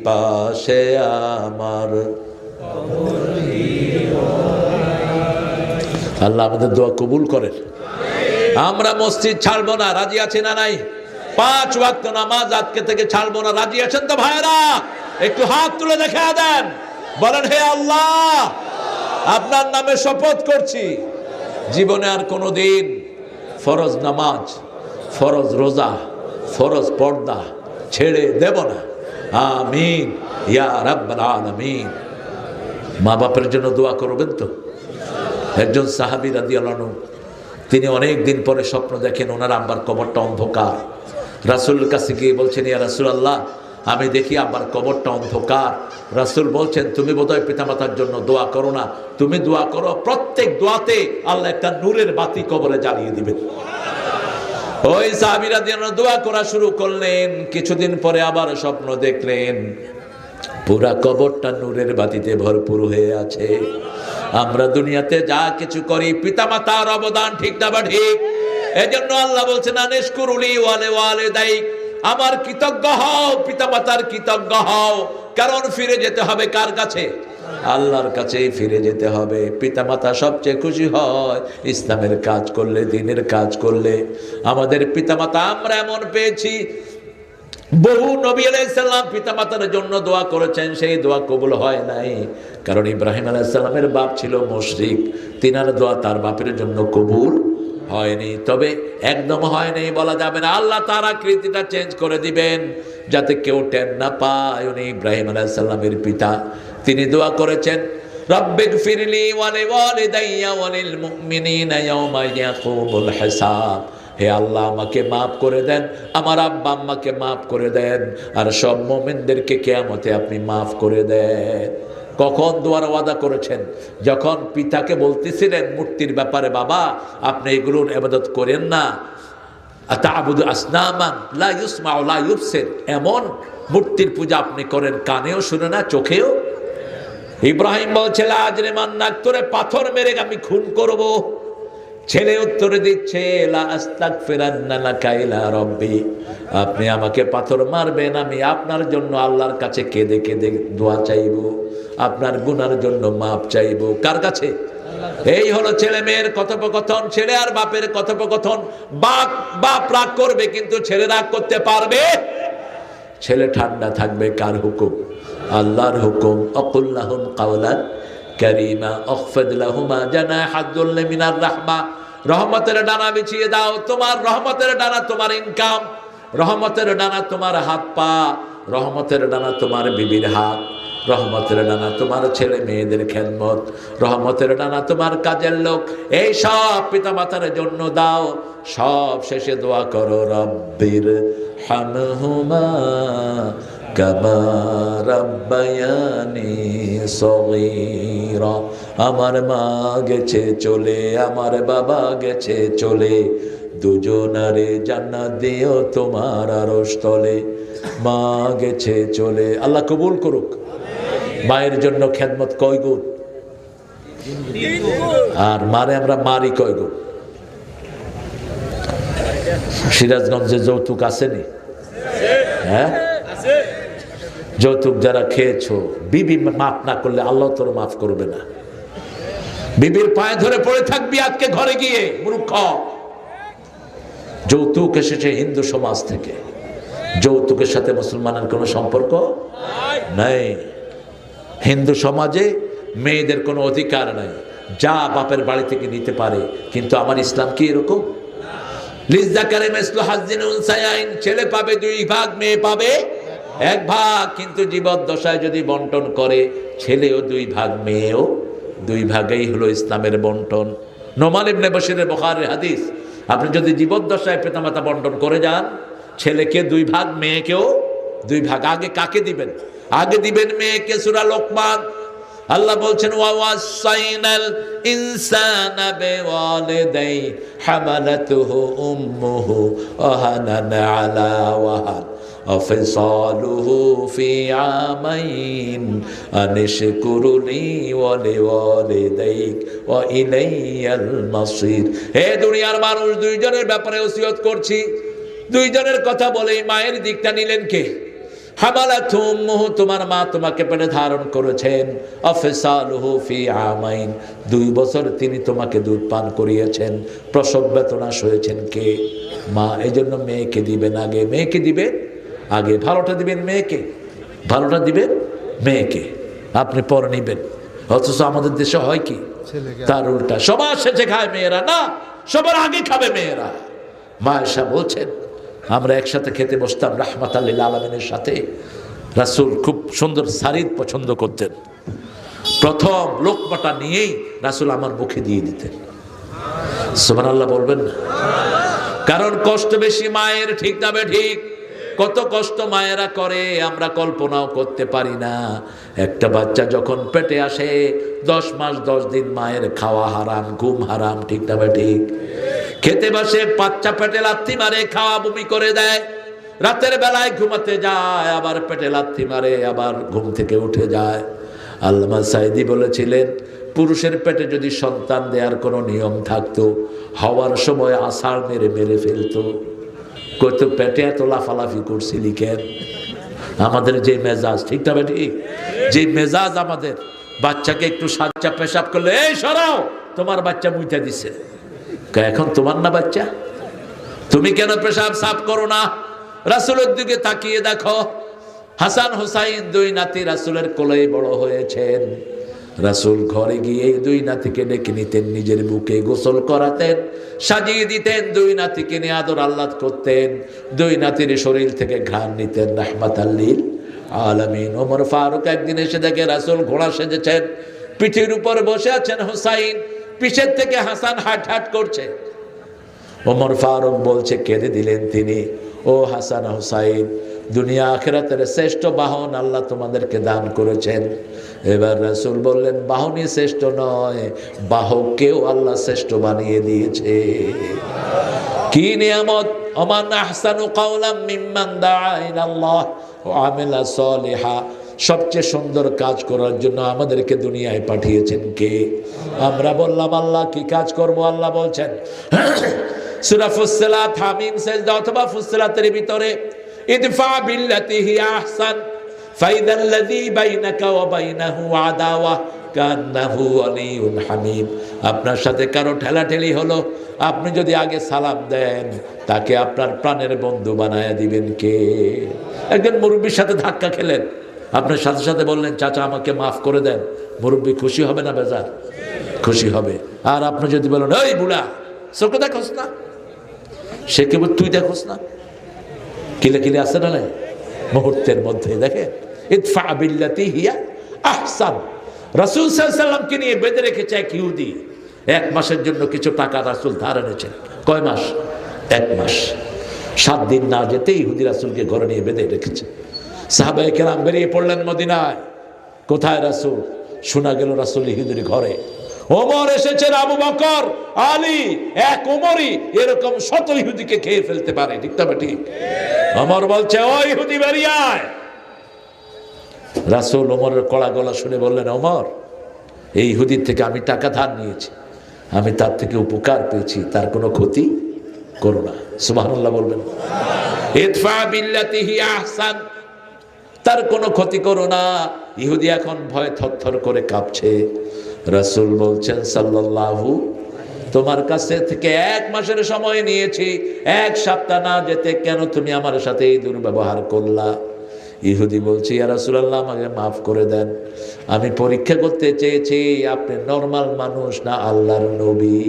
পাশে আমার। আল্লাহ আমাদের দোয়া কবুল করেন। আমরা মসজিদ ছাড়বো না, রাজি আছি না নাই? 5 ওয়াক্ত নামাজ আজকে থেকে ছাড়বো না, রাজি আছেন তো ভাইরা? একটু হাত তুলে দেখা দেন, বলেন হে আল্লাহ আপনার নামে শপথ করছি জীবনে আর কোনোদিন ফরজ নামাজ, ফরজ রোজা, ফরজ পর্দা ছেড়ে দেব না। আমিন ইয়া রাব্বাল আলামিন। মা বাপের জন্য দোয়া করবেন তো? একজন সাহাবী রাদিয়াল্লাহু আনহু, তিনি অনেক দিন পরে স্বপ্ন দেখেন ওনার আব্বার কবরটা অন্ধকার। রাসূলের কাছে গিয়ে বলছেন, ইয়া রাসূলুল্লাহ আমি দেখি আব্বার কবরটা অন্ধকার। রাসূল বলছেন, তুমি বোধহয় পিতামাতার জন্য দোয়া করো না, তুমি দোয়া করো প্রত্যেক দোয়াতে আল্লাহ একটা নূরের বাতি কবরে জ্বালিয়ে দিবেন। ওই সাহাবী রাদিয়াল্লাহু আনহু দোয়া করা শুরু করলেন। কিছুদিন পরে আবার স্বপ্ন দেখলেন পুরা কবরটা নূরের বাতিতে ভরপুর হয়ে আছে। আমরা দুনিয়াতে যা কিছু করি পিতামাতার অবদান, ঠিক না ঠিক? এজন্য আল্লাহ বলছেন আনিশকুরুলি ওয়ালিদাইক, আমার কৃতজ্ঞ হও, পিতামাতার কৃতজ্ঞ হও। কারণ ফিরে যেতে হবে কার কাছে? আল্লাহর কাছেই ফিরে যেতে হবে। পিতামাতা সবচেয়ে খুশি হয় ইসলামের কাজ করলে, দ্বীনের কাজ করলে। আমাদের পিতামাতা আমরা এমন পেয়েছি, বহু নবী আলাইহিস সালাম পিতামাতার জন্য দোয়া করেছেন, সেই দোয়া কবুল হয় নাই। কারণ ইব্রাহিম আলাইহিস সালামের বাপ ছিল মুশরিক, তিনার দোয়া তার বাপের জন্য কবুল হয়নি। তবে একদম হয়নি বলা যাবে না, আল্লাহ তার আকৃতিটা চেঞ্জ করে দিবেন যাতে কেউ টের না পায়। উনি ইব্রাহিম আলাইহিস সালামের পিতা, তিনি দোয়া করেছেন রব্বিগফিরলি ওয়া লিওয়ালিদাইয়া ওয়া লিল মুমিনিনা ইয়াওমা ইয়াকুমুল হিসাব। হে আল্লাহ আমাকে মাফ করে দেন, আমার আব্বা আম্মাকে মাফ করে দেন, আর সব মুমিনদেরকে কিয়ামতে আপনি মাফ করে দেন। কখন দোয়ার ওয়াদা করেছেন? যখন পিতাকে বলতেছিলেন মূর্তির ব্যাপারে, বাবা আপনি এগুলোর ইবাদত করেন না, আতাবুদু আসনামান লা ইউসমাউ লা ইউবসির, এমন মূর্তির পূজা আপনি করেন, কানেও শুনে না, চোখেও। ইব্রাহিম বলছে লা আজরিমান্নাক, তোরে পাথর মেরে আমি খুন করব। ছেলে উত্তরে দিচ্ছে লা আস্তাগফিরান্না লাকা ইলা রাব্বি, আপনি আমাকে পাথর মারবেন, আমি আপনার জন্য আল্লাহর কাছে কেঁদে কেঁদে দোয়া চাইব, আপনার গুনার জন্য মাপ চাইব। কার কাছে? এই হলো ছেলে মেয়ের কথোপকথন, ছেলে আর বাপের কথোপকথন। বাপ রাগ করবে কিন্তু ছেলে রাগ করতে পারবে? ছেলে ঠান্ডা থাকবে কার হুকুম? আল্লাহর হুকুম। আকুল লাহুম কাওলান কারীমা আখফিদ লাহুমা জানাহাদ যুল্লি মিনার রাহমা, রহমতের ডানা বিছিয়ে দাও। তোমার রহমতের ডানা তোমার ইনকাম, রহমতের ডানা তোমার হাত পা, রহমতের ডানা তোমার বিবির হাত, রহমতের ডানা তোমার ছেলে মেয়েদের খেদমত, রহমতের ডানা তোমার কাজের লোক। এই সব পিতামাতার জন্য দাও। সব শেষে দোয়া করো রব্বির হামহুমা কামা রাব্বায়ানি সগীরা, আমার মা গেছে চলে, আমার বাবা গেছে চলে, দুজনারে জান্নাত দিও তোমার আরশ তলে। মা গেছে চলে, আল্লাহ কবুল করুক। মায়ের জন্য খেদমত কয় গুণ? আর মারে আমরা মারি কয় গুণ? সিরাজগঞ্জে যৌতুক আসেনি? হ্যাঁ, যৌতুক যারা খেয়েছো, বিবি মাফ না করলে আল্লাহ তোর মাফ করবে না। বিবির পায়ে ধরে পড়ে থাকবি আজকে ঘরে গিয়ে, মূর্খ। যৌতুক এসেছে হিন্দু সমাজ থেকে, যৌতুকের সাথে মুসলমানের কোনো সম্পর্ক নাই। হিন্দু সমাজে মেয়েদের কোনো অধিকার নাই। যা বাপের বাড়ি থেকে নিতে পারে। কিন্তু আমার ইসলাম কি এরকম? লিজ্জাকারে মিসলু হাজ্জিল উনসায়াইন, ছেলে পাবে 2 ভাগ, মেয়ে পাবে 1 ভাগ। কিন্তু জীবদ্দশায় যদি বন্টন করে, ছেলেও 2 ভাগ, মেয়েও 2 ভাগেই হলো ইসলামের বন্টন। নোমান ইবনে বশিরের বুখারীর হাদিস, আপনি যদি জীবদ্দশায় পিতামাতা বন্টন করে যান, ছেলেকে 2 ভাগ, মেয়েকেও 2 ভাগ। আগে কাকে দিবেন? আগে দিবেন মেয়েকে। সূরা লোকমান আল্লাহ বলছেন, ওয়াসাইনাল ইনসানা বিওয়ালিদাই হামালাতুহু উম্মুহু ওয়াহানান আলা ওয়াহান ওয়াফিসালুহু ফি আমাইন আনিশকুরুনি ওয়া লিওয়ালিদাইক ওয়া ইলাইয়াল মাসির। হে দুনিয়ার মানুষ, 2 জনের ব্যাপারে ওসিয়ত করছি। 2 জনের কথা বলেই মায়ের দিকটা নিলেন কে? হামালাতহু উম্মুহু, তোমার মা তোমাকে পেটে ধারণ করেছেন। আফসালুহু ফি আমাইন, 2 বছর তিনি তোমাকে দুধ পান করিয়েছেন। প্রসব বেদনা সয়েছেন কে? মা। এজন্য মেয়েকে দিবেন আগে, মেয়েকে দিবেন আগে। ভালোটা দিবেন মেয়েকে, ভালোটা দিবেন মেয়েকে, আপনি পরে নিবেন। অথচ আমাদের দেশে হয় কি? তার উল্টা, সবার শেষে খায় মেয়েরা, না সবার আগে খাবে মেয়েরা। মা এসা বলছেন, আমরা একসাথে খেতে বসতাম রাহমাতাল লিল আলামিনের সাথে। রাসূল খুব সুন্দর সারিদ পছন্দ করতেন। প্রথম লোকমাটা নিয়েই রাসূল আমার মুখে দিয়ে দিতেন। সুবহানাল্লাহ বলবেন না? কারণ কষ্ট বেশি মায়ের, ঠিক না ঠিক? কত কষ্ট মায়েরা করে আমরা কল্পনাও করতে পারি না। একটা বাচ্চা যখন পেটে আসে, 10 মাস 10 দিন মায়ের খাওয়া হারাম, ঘুম হারাম, ঠিক না ঠিক? খেতে বসে বাচ্চা পেটে লাথি মারে, খাওয়া বমি করে দেয়। রাতের বেলায় ঘুমাতে যায়, আবার পেটে লাথি মারে, আবার ঘুম থেকে উঠে যায়। আল্লামা সাঈদী বলেছিলেন, পুরুষের পেটে যদি সন্তান দেওয়ার কোনো নিয়ম থাকতো, হওয়ার সময় আছাড় মেরে মেরে ফেলতো। কত পেটে এত লাফালাফি করছিলি কেন? আমাদের যে মেজাজ, ঠিক না ঠিক? যে মেজাজ আমাদের, বাচ্চাকে একটু সাচ্চা পেশাব করলে, এই সরাও, তোমার বাচ্চা মুইতা দিছে। এখন তোমার না বাচ্চা, তুমি কেন পেশাব সাফ করো না? রাসূলের দিকে তাকিয়ে দেখো, হাসান হুসাইন 2 নাতি রাসূলের কোলেই বড় হয়েছেন। রাসূল ঘরে গিয়ে 2 নাতিকে ডেকে নিতেন, নিজের বুকে গোসল করাতেন, সাজিয়ে দিতেন, 2 নাতিকে নিয়ে আদর আহ্লাদ করতেন। 2 নাতির শরীর থেকে ঘ্রাণ নিতেন রাহমাতাল লিল আলামিন। ওমর ফারুক একদিন এসে দেখে রাসূল ঘোড়া সেজেছেন, পিঠের উপর বসে আছেন হুসাইন, পিছের থেকে হাসান হাট হাট করছে। ওমর ফারুক বলছে, কেঁদে দিলেন তিনি, ও হাসান হুসাইন, দুনিয়া আখিরাতের শ্রেষ্ঠ বাহন আল্লাহ তোমাদেরকে দান করেছেন। এবার রাসূল বললেন, বাহনই শ্রেষ্ঠ নয়, বাহককেও আল্লাহ শ্রেষ্ঠ বানিয়ে দিয়েছে। কি নিয়ামত! ওমান আহসানু কাওলাম মিম্মান দাআ ইলাল্লাহ ওয়া আমিলা সালিহা। সবচেয়ে সুন্দর কাজ করার জন্য আমাদেরকে দুনিয়ায় পাঠিয়েছেন কে? আমরা বললাম আল্লাহ, কি কাজ করব? আল্লাহ বলছেন সূরা ফুসসিলাত, হামিম, সাজদা অথবা ফুসসিলাতের ভিতরে, ইদফা বিল্লাতি হিয়া আহসান ফাইদাল্লাযী বাইনাকা ওয়া বাইনাহু আদাওয়া কান্নাহু ওয়ালিয়ুন হামিম। আপনার সাথে কারো ঠেলাঠেলি হলো, আপনি যদি আগে সালাম দেন, তাকে আপনার প্রাণের বন্ধু বানায়া দিবেন কে? একজন মুরব্বির সাথে ধাক্কা খেলেন, আপনার সাথে সাথে বললেন, চাচা আমাকে মাফ করে দেন, মুরব্বি খুশি হবে না বেজার? খুশি হবে। আর আপনি যদি বলেন, ওই বুড়া, চোখে দেখোস না, সে কেবল তুই দেখোস না, কিলে কিলে আসে না নাই মুহূর্তের মধ্যে। দেখেন, ইদফা বিল্লাতি হিয়া আহসান। রাসূল সাল্লাল্লাহু আলাইহি ওয়াসাল্লামকে নিয়ে বেঁধে রেখেছে এক ইহুদি। 1 মাসের জন্য কিছু টাকা রাসূল ধার এনেছেন। কয় মাস? 1 মাস। 7 দিন না যেতে ইহুদি রাসূলকে ঘরে নিয়ে বেঁধে রেখেছে। সাহাবায়ে কেরাম বেরিয়ে পড়লেন মদিনায়। কোথায় রাসূল? শোনা গেল রাসূল ইহুদির ঘরে। ওমর এসেছেন, আবু বকর, আলী, এক ওমরই এরকম শত ইহুদিকে খেয়ে ফেলতে পারে, ঠিক না ঠিক? ওমর বলছে, ও ইহুদি বেরিয়ে আয়। রাসূল ওমরের কড়া গলা শুনে বললেন, ওমর, এই ইহুদির থেকে আমি টাকা ধার নিয়েছি, আমি তার থেকে উপকার পেয়েছি, তার কোনো ক্ষতি করো না। সুবহানাল্লাহ বলবেন। ইদফা বিল্লাতি হিয়া আহসান, তার কোনো ক্ষতি করো না। ইহুদি এখন ভয়ে থরথর করে কাঁপছে। রাসূল বলছেন, সাল্লাল্লাহু, তোমার কাছে থেকে 1 মাসের সময় নিয়েছি, 1 সপ্তাহ না যেতে কেন তুমি আমার সাথে এই দুর্ব্যবহার করলা? ইহুদি বলছে, ইয়া রাসূলুল্লাহ আমাকে মাফ করে দেন, আমি পরীক্ষা করতে চেয়েছি আপনি নরমাল মানুষ না আল্লাহর নবী।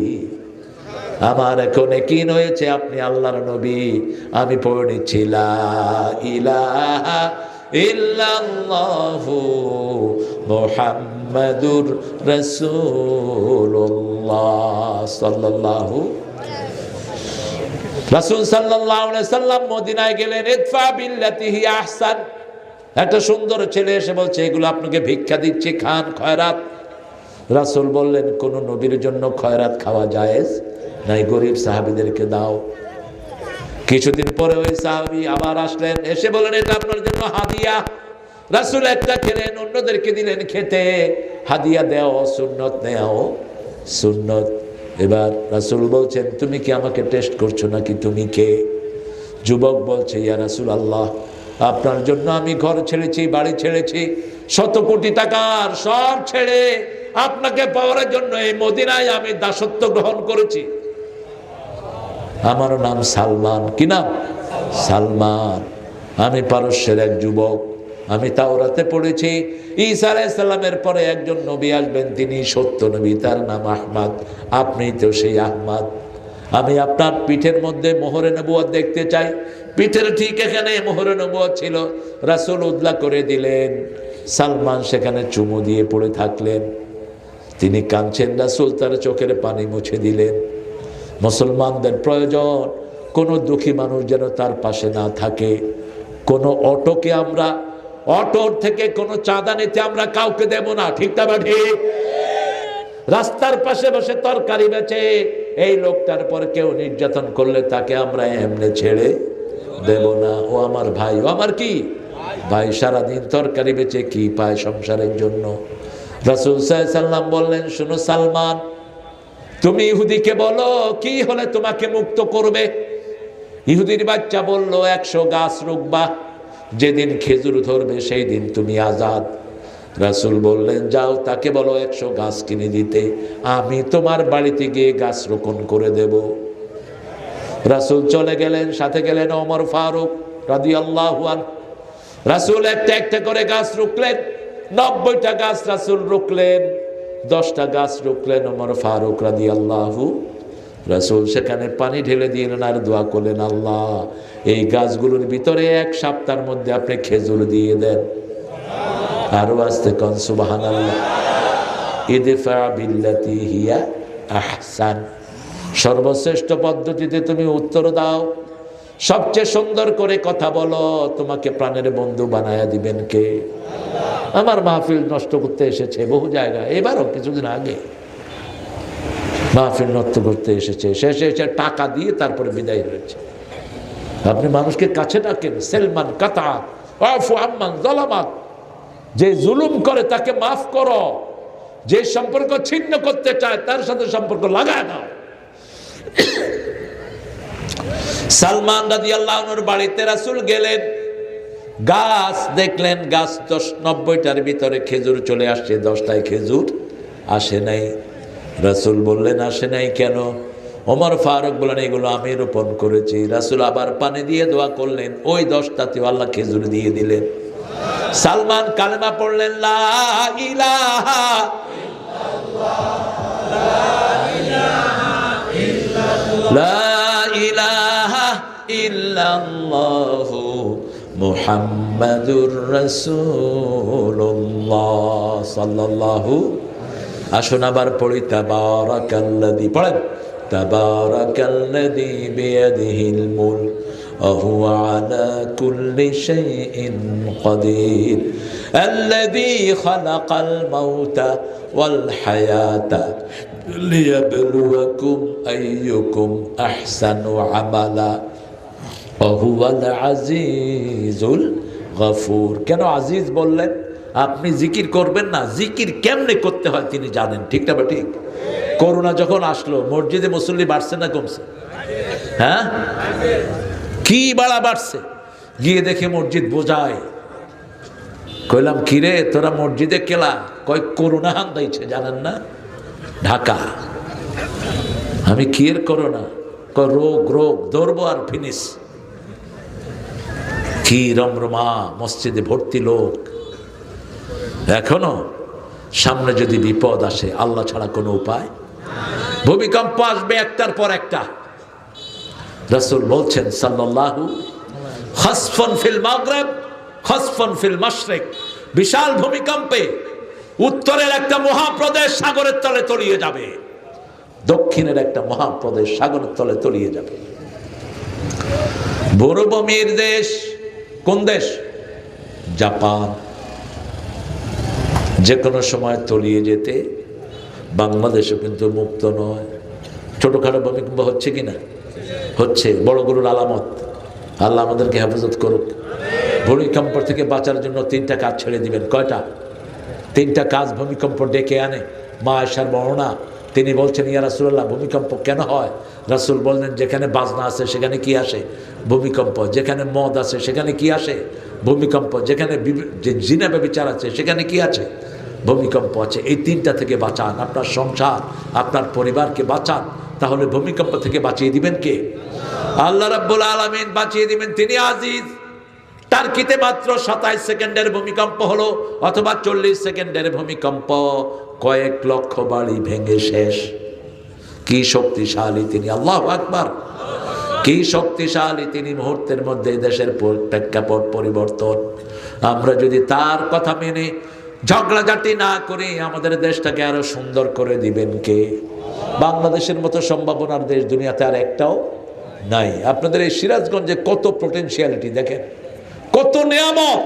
আমার এখন ইয়াকিন হয়েছে আপনি আল্লাহর নবী। আমি পড়ে নিচ্ছি লা ইলাহা ইল্লাল্লাহু মুহাম্মাদুর রাসূলুল্লাহ সাল্লাল্লাহু। রাসূল সাল্লাল্লাহু আলাইহি সাল্লাম মদিনায় গেলেন, ইদফা বিল্লাতি হিয়া আহসান। একটা সুন্দর ছেলে এসে বলছে, এগুলো আপনাকে ভিক্ষা দিচ্ছি, খান, খয়রাত। রাসূল বললেন, কোন নবীর জন্য খয়রাত খাওয়া জায়েজ নাই, গরিব সাহাবীদেরকে দাও। কিছুদিন পরে ওই সাহাবী আবার আসলেন, এসে বললেন, এটা আপনার জন্য হাদিয়া। রাসূল একটা খেলেন, অন্যদেরকে দিলেন খেতে। হাদিয়া দেওয়া সুন্নত, নেওয়াও সুন্নত। এবার রাসূল বলছেন, তুমি কি আমাকে টেস্ট করছো নাকি তুমি কে? যুবক বলছে, ইয়া রাসূলুল্লাহ, আপনার জন্য আমি ঘর ছেড়েছি, বাড়ি ছেড়েছি, 100 কোটি টাকার সব ছেড়ে আপনাকে পাওয়ার জন্য এই মদিনায় আমি দাসত্ব গ্রহণ করেছি। আমার নাম সালমান। কি নাম? সালমান। আমি পারস্যের এক যুবক। আমি তাওরাতে পড়েছি ঈসা আলাইহিস সালামের পরে একজন নবী আসবেন, তিনি সত্য নবী, তার নাম আহমদ। আপনি তো সেই আহমদ। আমি আপনার পিঠের মধ্যে মোহরে নবুয়ত দেখতে চাই। পিঠের ঠিক এখানে মোহরে নবুয়ত ছিল। রাসূল উদলা করে দিলেন, সালমান সেখানে চুমু দিয়ে পড়ে থাকলেন। তিনি কাঁদছেন, রাসূল তার চোখের পানি মুছে দিলেন। মুসলমানদের প্রয়োজন কোনো দুঃখী মানুষ যেন তার পাশে না থাকে। কোনো অটোকে আমরা, অটোর থেকে কোনো চাঁদা নিতে আমরা কাউকে দেব না, ঠিক না বা ঠিক? রাস্তার পাশে বসে তরকারি বেচে এই লোকটার পর কেউ নির্যাতন করলে তাকে আমরা এমনি ছেড়ে দেব না। ও আমার ভাই, ও আমার কি ভাই, সারাদিন তরকারি বেচে কি পায় সংসারের জন্য। রাসূল সাল্লাল্লাহু আলাইহি সাল্লাম বললেন, শোনো সালমান, তুমি ইহুদিকে বলো কি হলে তোমাকে মুক্ত করবে। ইহুদির বাচ্চা বলল, 100 গাছ রুকবা, যেদিন খেজুর ধরবে সেই দিন তুমি আজাদ। রাসূল বললেন, যাও তাকে বলো 100 গাছ কিনে দিতে, আমি তোমার বাড়িতে গিয়ে গাছ রোপণ করে দেব। রাসূল চলে গেলেন, সাথে গেলেন ওমর ফারুক রাদিয়াল্লাহু আনহু। রাসূল একটা একটা করে গাছ রুকলেন। 90টা গাছ রাসূল রুকলেন, 10টা গাছ রুকলেন ওমর ফারুক রাদিয়াল্লাহু। রাসূল সেখানে পানি ঢেলে দিলেন আর দোয়া করলেন, আল্লাহ এই গাছগুলোর ভিতরে 1 সপ্তাহের মধ্যে আপনি খেজুর দিয়ে দেন। আরো আস্তে কোন সুবহানাল্লাহ। ইদফা বিল্লাতি হিয়া আহসান। সর্বশ্রেষ্ঠ পদ্ধতিতে তুমি উত্তর দাও, সবচেয়ে সুন্দর করে কথা বলো, তোমাকে প্রাণের বন্ধু বানায়া দিবেন কে? আমার মাহফিল নষ্ট করতে এসেছে বহু জায়গায়, এবারও কিছুদিন আগে মাহফিল নষ্ট করতে এসেছে, শেষে এসে টাকা দিয়ে তারপরে বিদায় হয়েছে। আপনি মানুষকে কাছে ডাকেন, সেলমান কাতা আফু আম্মান যালামাক, যে জুলুম করে তাকে মাফ করো, যে সম্পর্ক ছিন্ন করতে চায় তার সাথে সম্পর্ক লাগায় দাও। সালমান রাদিয়াল্লাহু আনহুর বাড়িতে রাসূল গেলেন, গাছ দেখলেন, গাছ 90টার ভিতরে খেজুর চলে আসছে, 10টায় খেজুর আসে নাই। রাসূল বললেন, আসে নাই কেন? ওমর ফারুক বললেন, এগুলো আমি রোপণ করেছি। রাসূল আবার পানি দিয়ে দোয়া করলেন, ওই 10টাতে আল্লাহ খেজুর দিয়ে দিলেন। সালমান কালেমা পড়লেন, লা ইলাহা ইল্লাল্লাহ, লা ইলাহা ইল্লাল্লাহু মুহাম্মাদুর রাসূলুল্লাহ সাল্লাল্লাহু। আসুন আবার পড়ি, তাবারাকাল্লাযী, পড়েন, তাবারাকাল্লাযী বিয়াদিহিল মুলক ওয়া হুয়া আলা কুল্লি শাইইন কাদির, আল্লাযী খালাকাল মাউতা ওয়াল হায়াতা লিয়াবলুয়াকুম আইয়ুকুম আহসানু আমালা ওয়া হুয়াল আজিজুল গফুর। কেন আজিজ বললেন? আপনি জিকির করবেন না, জিকির কেমনে করতে হয় তিনি জানেন, ঠিক না? ঠিক। করোনা যখন আসলো মসজিদে মুসল্লি বাড়ছে না কমছে? হ্যাঁ, কি বাড়া বাড়ছে। গিয়ে দেখে মসজিদ বোঝায়। কইলাম, কিরে তোরা মসজিদে কেলা? কয় করোনা হান দিয়েছে, জানেন না? ঢাকা। আমি কি এর করোনা? কয় রোগ, রোগ ধরবো আর ফিনিশ। কি রমরমা, মসজিদে ভর্তি লোক। এখনো সামনে যদি বিপদ আসে আল্লাহ ছাড়া কোনো উপায়। ভূমিকম্প আসবে একটার পর একটা। রাসূল বলছেন সাল্লাল্লাহু খাসফুন ফিল মাগরিব খাসফুন ফিল মাশরিক, বিশাল ভূমিকম্পে উত্তরের একটা মহাপ্রদেশ সাগরের তলে তলিয়ে যাবে, দক্ষিণের একটা মহাপ্রদেশ সাগরের তলে তলিয়ে যাবে। মরুভূমির দেশ কোন দেশ? জাপান। যে কোনো সময় তলিয়ে যেতে বাংলাদেশও কিন্তু মুক্ত নয়। ছোটখাটো ভূমিকম্প হচ্ছে কিনা? হচ্ছে, বড়গুলোর আলামত। আল্লাহ আমাদেরকে হেফাজত করুক। ভূমিকম্প থেকে বাঁচার জন্য 3টা কাজ ছেড়ে দিবেন। কয়টা? 3টা কাজ ভূমিকম্প ডেকে আনে। মা আয়েশার বর্ণনা, তিনি বলছেন, ইয়া রাসূলুল্লাহ, ভূমিকম্প কেন হয়? রাসূল বললেন, যেখানে বাজনা আছে সেখানে কি আসে? ভূমিকম্প। যেখানে মদ আছে সেখানে কি আসে? ভূমিকম্প। যেখানে জিনা ব্যভিচার আছে সেখানে কি আছে? ভূমিকম্প আছে। এই 3টা থেকে বাঁচান, আপনার সংসার, আপনার পরিবারকে বাঁচান। তাহলে ভূমিকম্প থেকে বাঁচিয়ে দিবেন কে? আল্লাহ রাব্বুল আলামিন বাঁচিয়ে দিবেন, তিনি আজিজ। টার্কিতে মাত্র 27 সেকেন্ডের ভূমিকম্প হলো, অথবা 40 সেকেন্ডের ভূমিকম্প, কয়েক লক্ষ বাড়ি ভেঙে শেষ। কি শক্তিশালী তিনি, আল্লাহু আকবার। কি শক্তিশালী তিনি, মুহূর্তের মধ্যে দেশের প্রেক্ষাপট পরিবর্তন। আমরা যদি তার কথা মেনে ঝগড়াঝাটি না করে আমাদের দেশটাকে আরো সুন্দর করে দিবেন কে? বাংলাদেশের মতো সম্ভাবনার দেশ দুনিয়াতে আর একটাও নাই। আপনাদের এই সিরাজগঞ্জে কত পোটেনশিয়ালিটি দেখেন, কত নিয়ামত।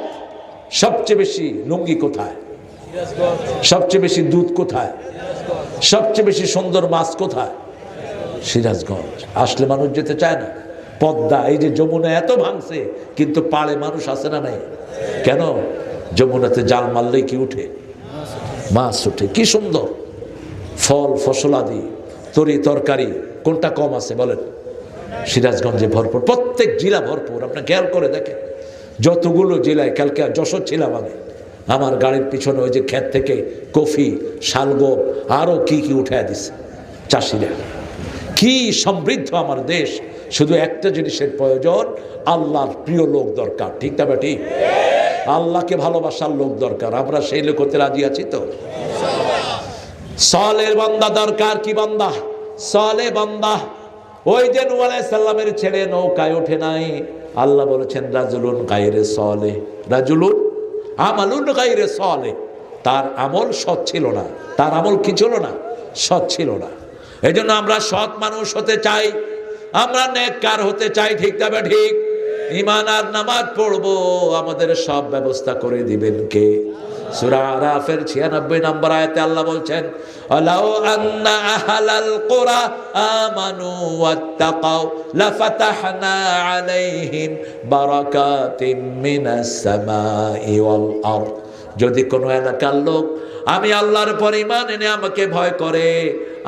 সবচেয়ে বেশি লুঙ্গি কোথায়? সবচেয়ে বেশি দুধ কোথায়? সবচেয়ে বেশি সুন্দর মাছ কোথায়? সিরাজগঞ্জ। আসলে মানুষ যেতে চায় না। পদ্মা, এই যে যমুনা এত ভাঙছে, কিন্তু পাড়ে মানুষ আসে না নাই? কেন? যমুনাতে জাল মারলেই কি উঠে? মাছ উঠে। কি সুন্দর ফল ফসলাদি, তরি তরকারি, কোনটা কম আছে বলেন? সিরাজগঞ্জে ভরপুর, প্রত্যেক জেলা ভরপুর। আপনি খেয়াল করে দেখেন, যতগুলো জেলায়, কালকে যশোর ছিলাম আমি, আমার গাড়ির পিছনে ওই যে ক্ষেত থেকে কফি, শালগম, আরো কি কি উঠায় দিছে চাষিরা। কি সমৃদ্ধ আমার দেশ। শুধু একটা জিনিসের প্রয়োজন, আল্লাহর প্রিয় লোক দরকার। ঠিক না বেটি? আল্লাহকে ভালোবাসার লোক দরকার। আমরা সেই লোক হতে রাজি আছি তো? সালেহ বান্দা দরকার। কি বান্দা? সালেহ বান্দা। ওই যে নূহ আলাইহিস সালামের ছেলে নৌকায় ওঠে নাই, আল্লাহ বলেছেন রাজুলুন গায়রে সালেহ, রাজুলুন আমালুন গায়রে সালেহ। তার আমল সৎ ছিল না। তার আমল কি ছিল না? সৎ ছিল না। এই জন্য আমরা সৎ মানুষ হতে চাই, আমরা নেককার হতে চাই। ঠিক তবে ঠিক, ঈমান আর নামাজ পড়বো, আমাদের সব ব্যবস্থা করে দিবেন কে? সূরা আরাফের 96 নম্বর আয়াতে আল্লাহ বলছেন, আলাউ আন্না আহলাল কুরা আমানু ওয়াত্তাকাউ লাফাতাহনা আলাইহিম বারাকাতিম মিনাস সামাই ওয়াল আরদ। যদি কোনো এলাকার লোক আমি আল্লাহর পর ঈমান এনে আমাকে ভয় করে,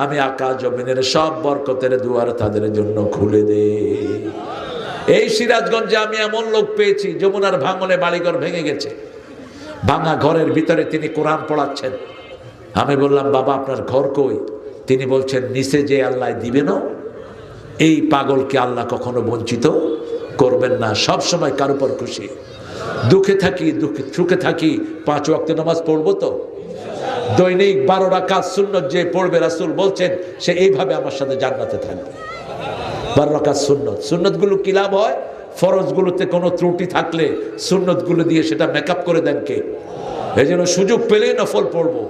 আমি আকাশ জমিনের সব বরকতের দুয়ার তাদের জন্য খুলে দেই। এই সিরাজগঞ্জে আমি এমন লোক পেয়েছি, যমুনার ভাঙনে বাড়িঘর ভেঙে গেছে, ভাঙা ঘরের ভিতরে তিনি কোরআন পড়াচ্ছেন। আমি বললাম, বাবা আপনার ঘর কই? তিনি বলছেন, নিচে যে আল্লাহ দিবেন, এই পাগলকে আল্লাহ কখনো বঞ্চিত করবেন না, সব সময় কার উপর খুশি। দুঃখে থাকি, সুখে থাকি, 5 ওয়াক্ত নামাজ পড়বো তো, দৈনিক 12 রাকাত সুন্নত যে পড়বে, রাসূল বলছেন সে এইভাবে আমার সাথে জান্নাতে থাকবে। 12 রাকাত সুন্নত। সুন্নতগুলো কি লাভ হয়? ফরজগুলোতে কোনো ত্রুটি থাকলে সুন্নতগুলো দিয়ে সেটা মেকআপ করে দেন কে? এই জন্য সুযোগ পেলেই নফল পড়বো।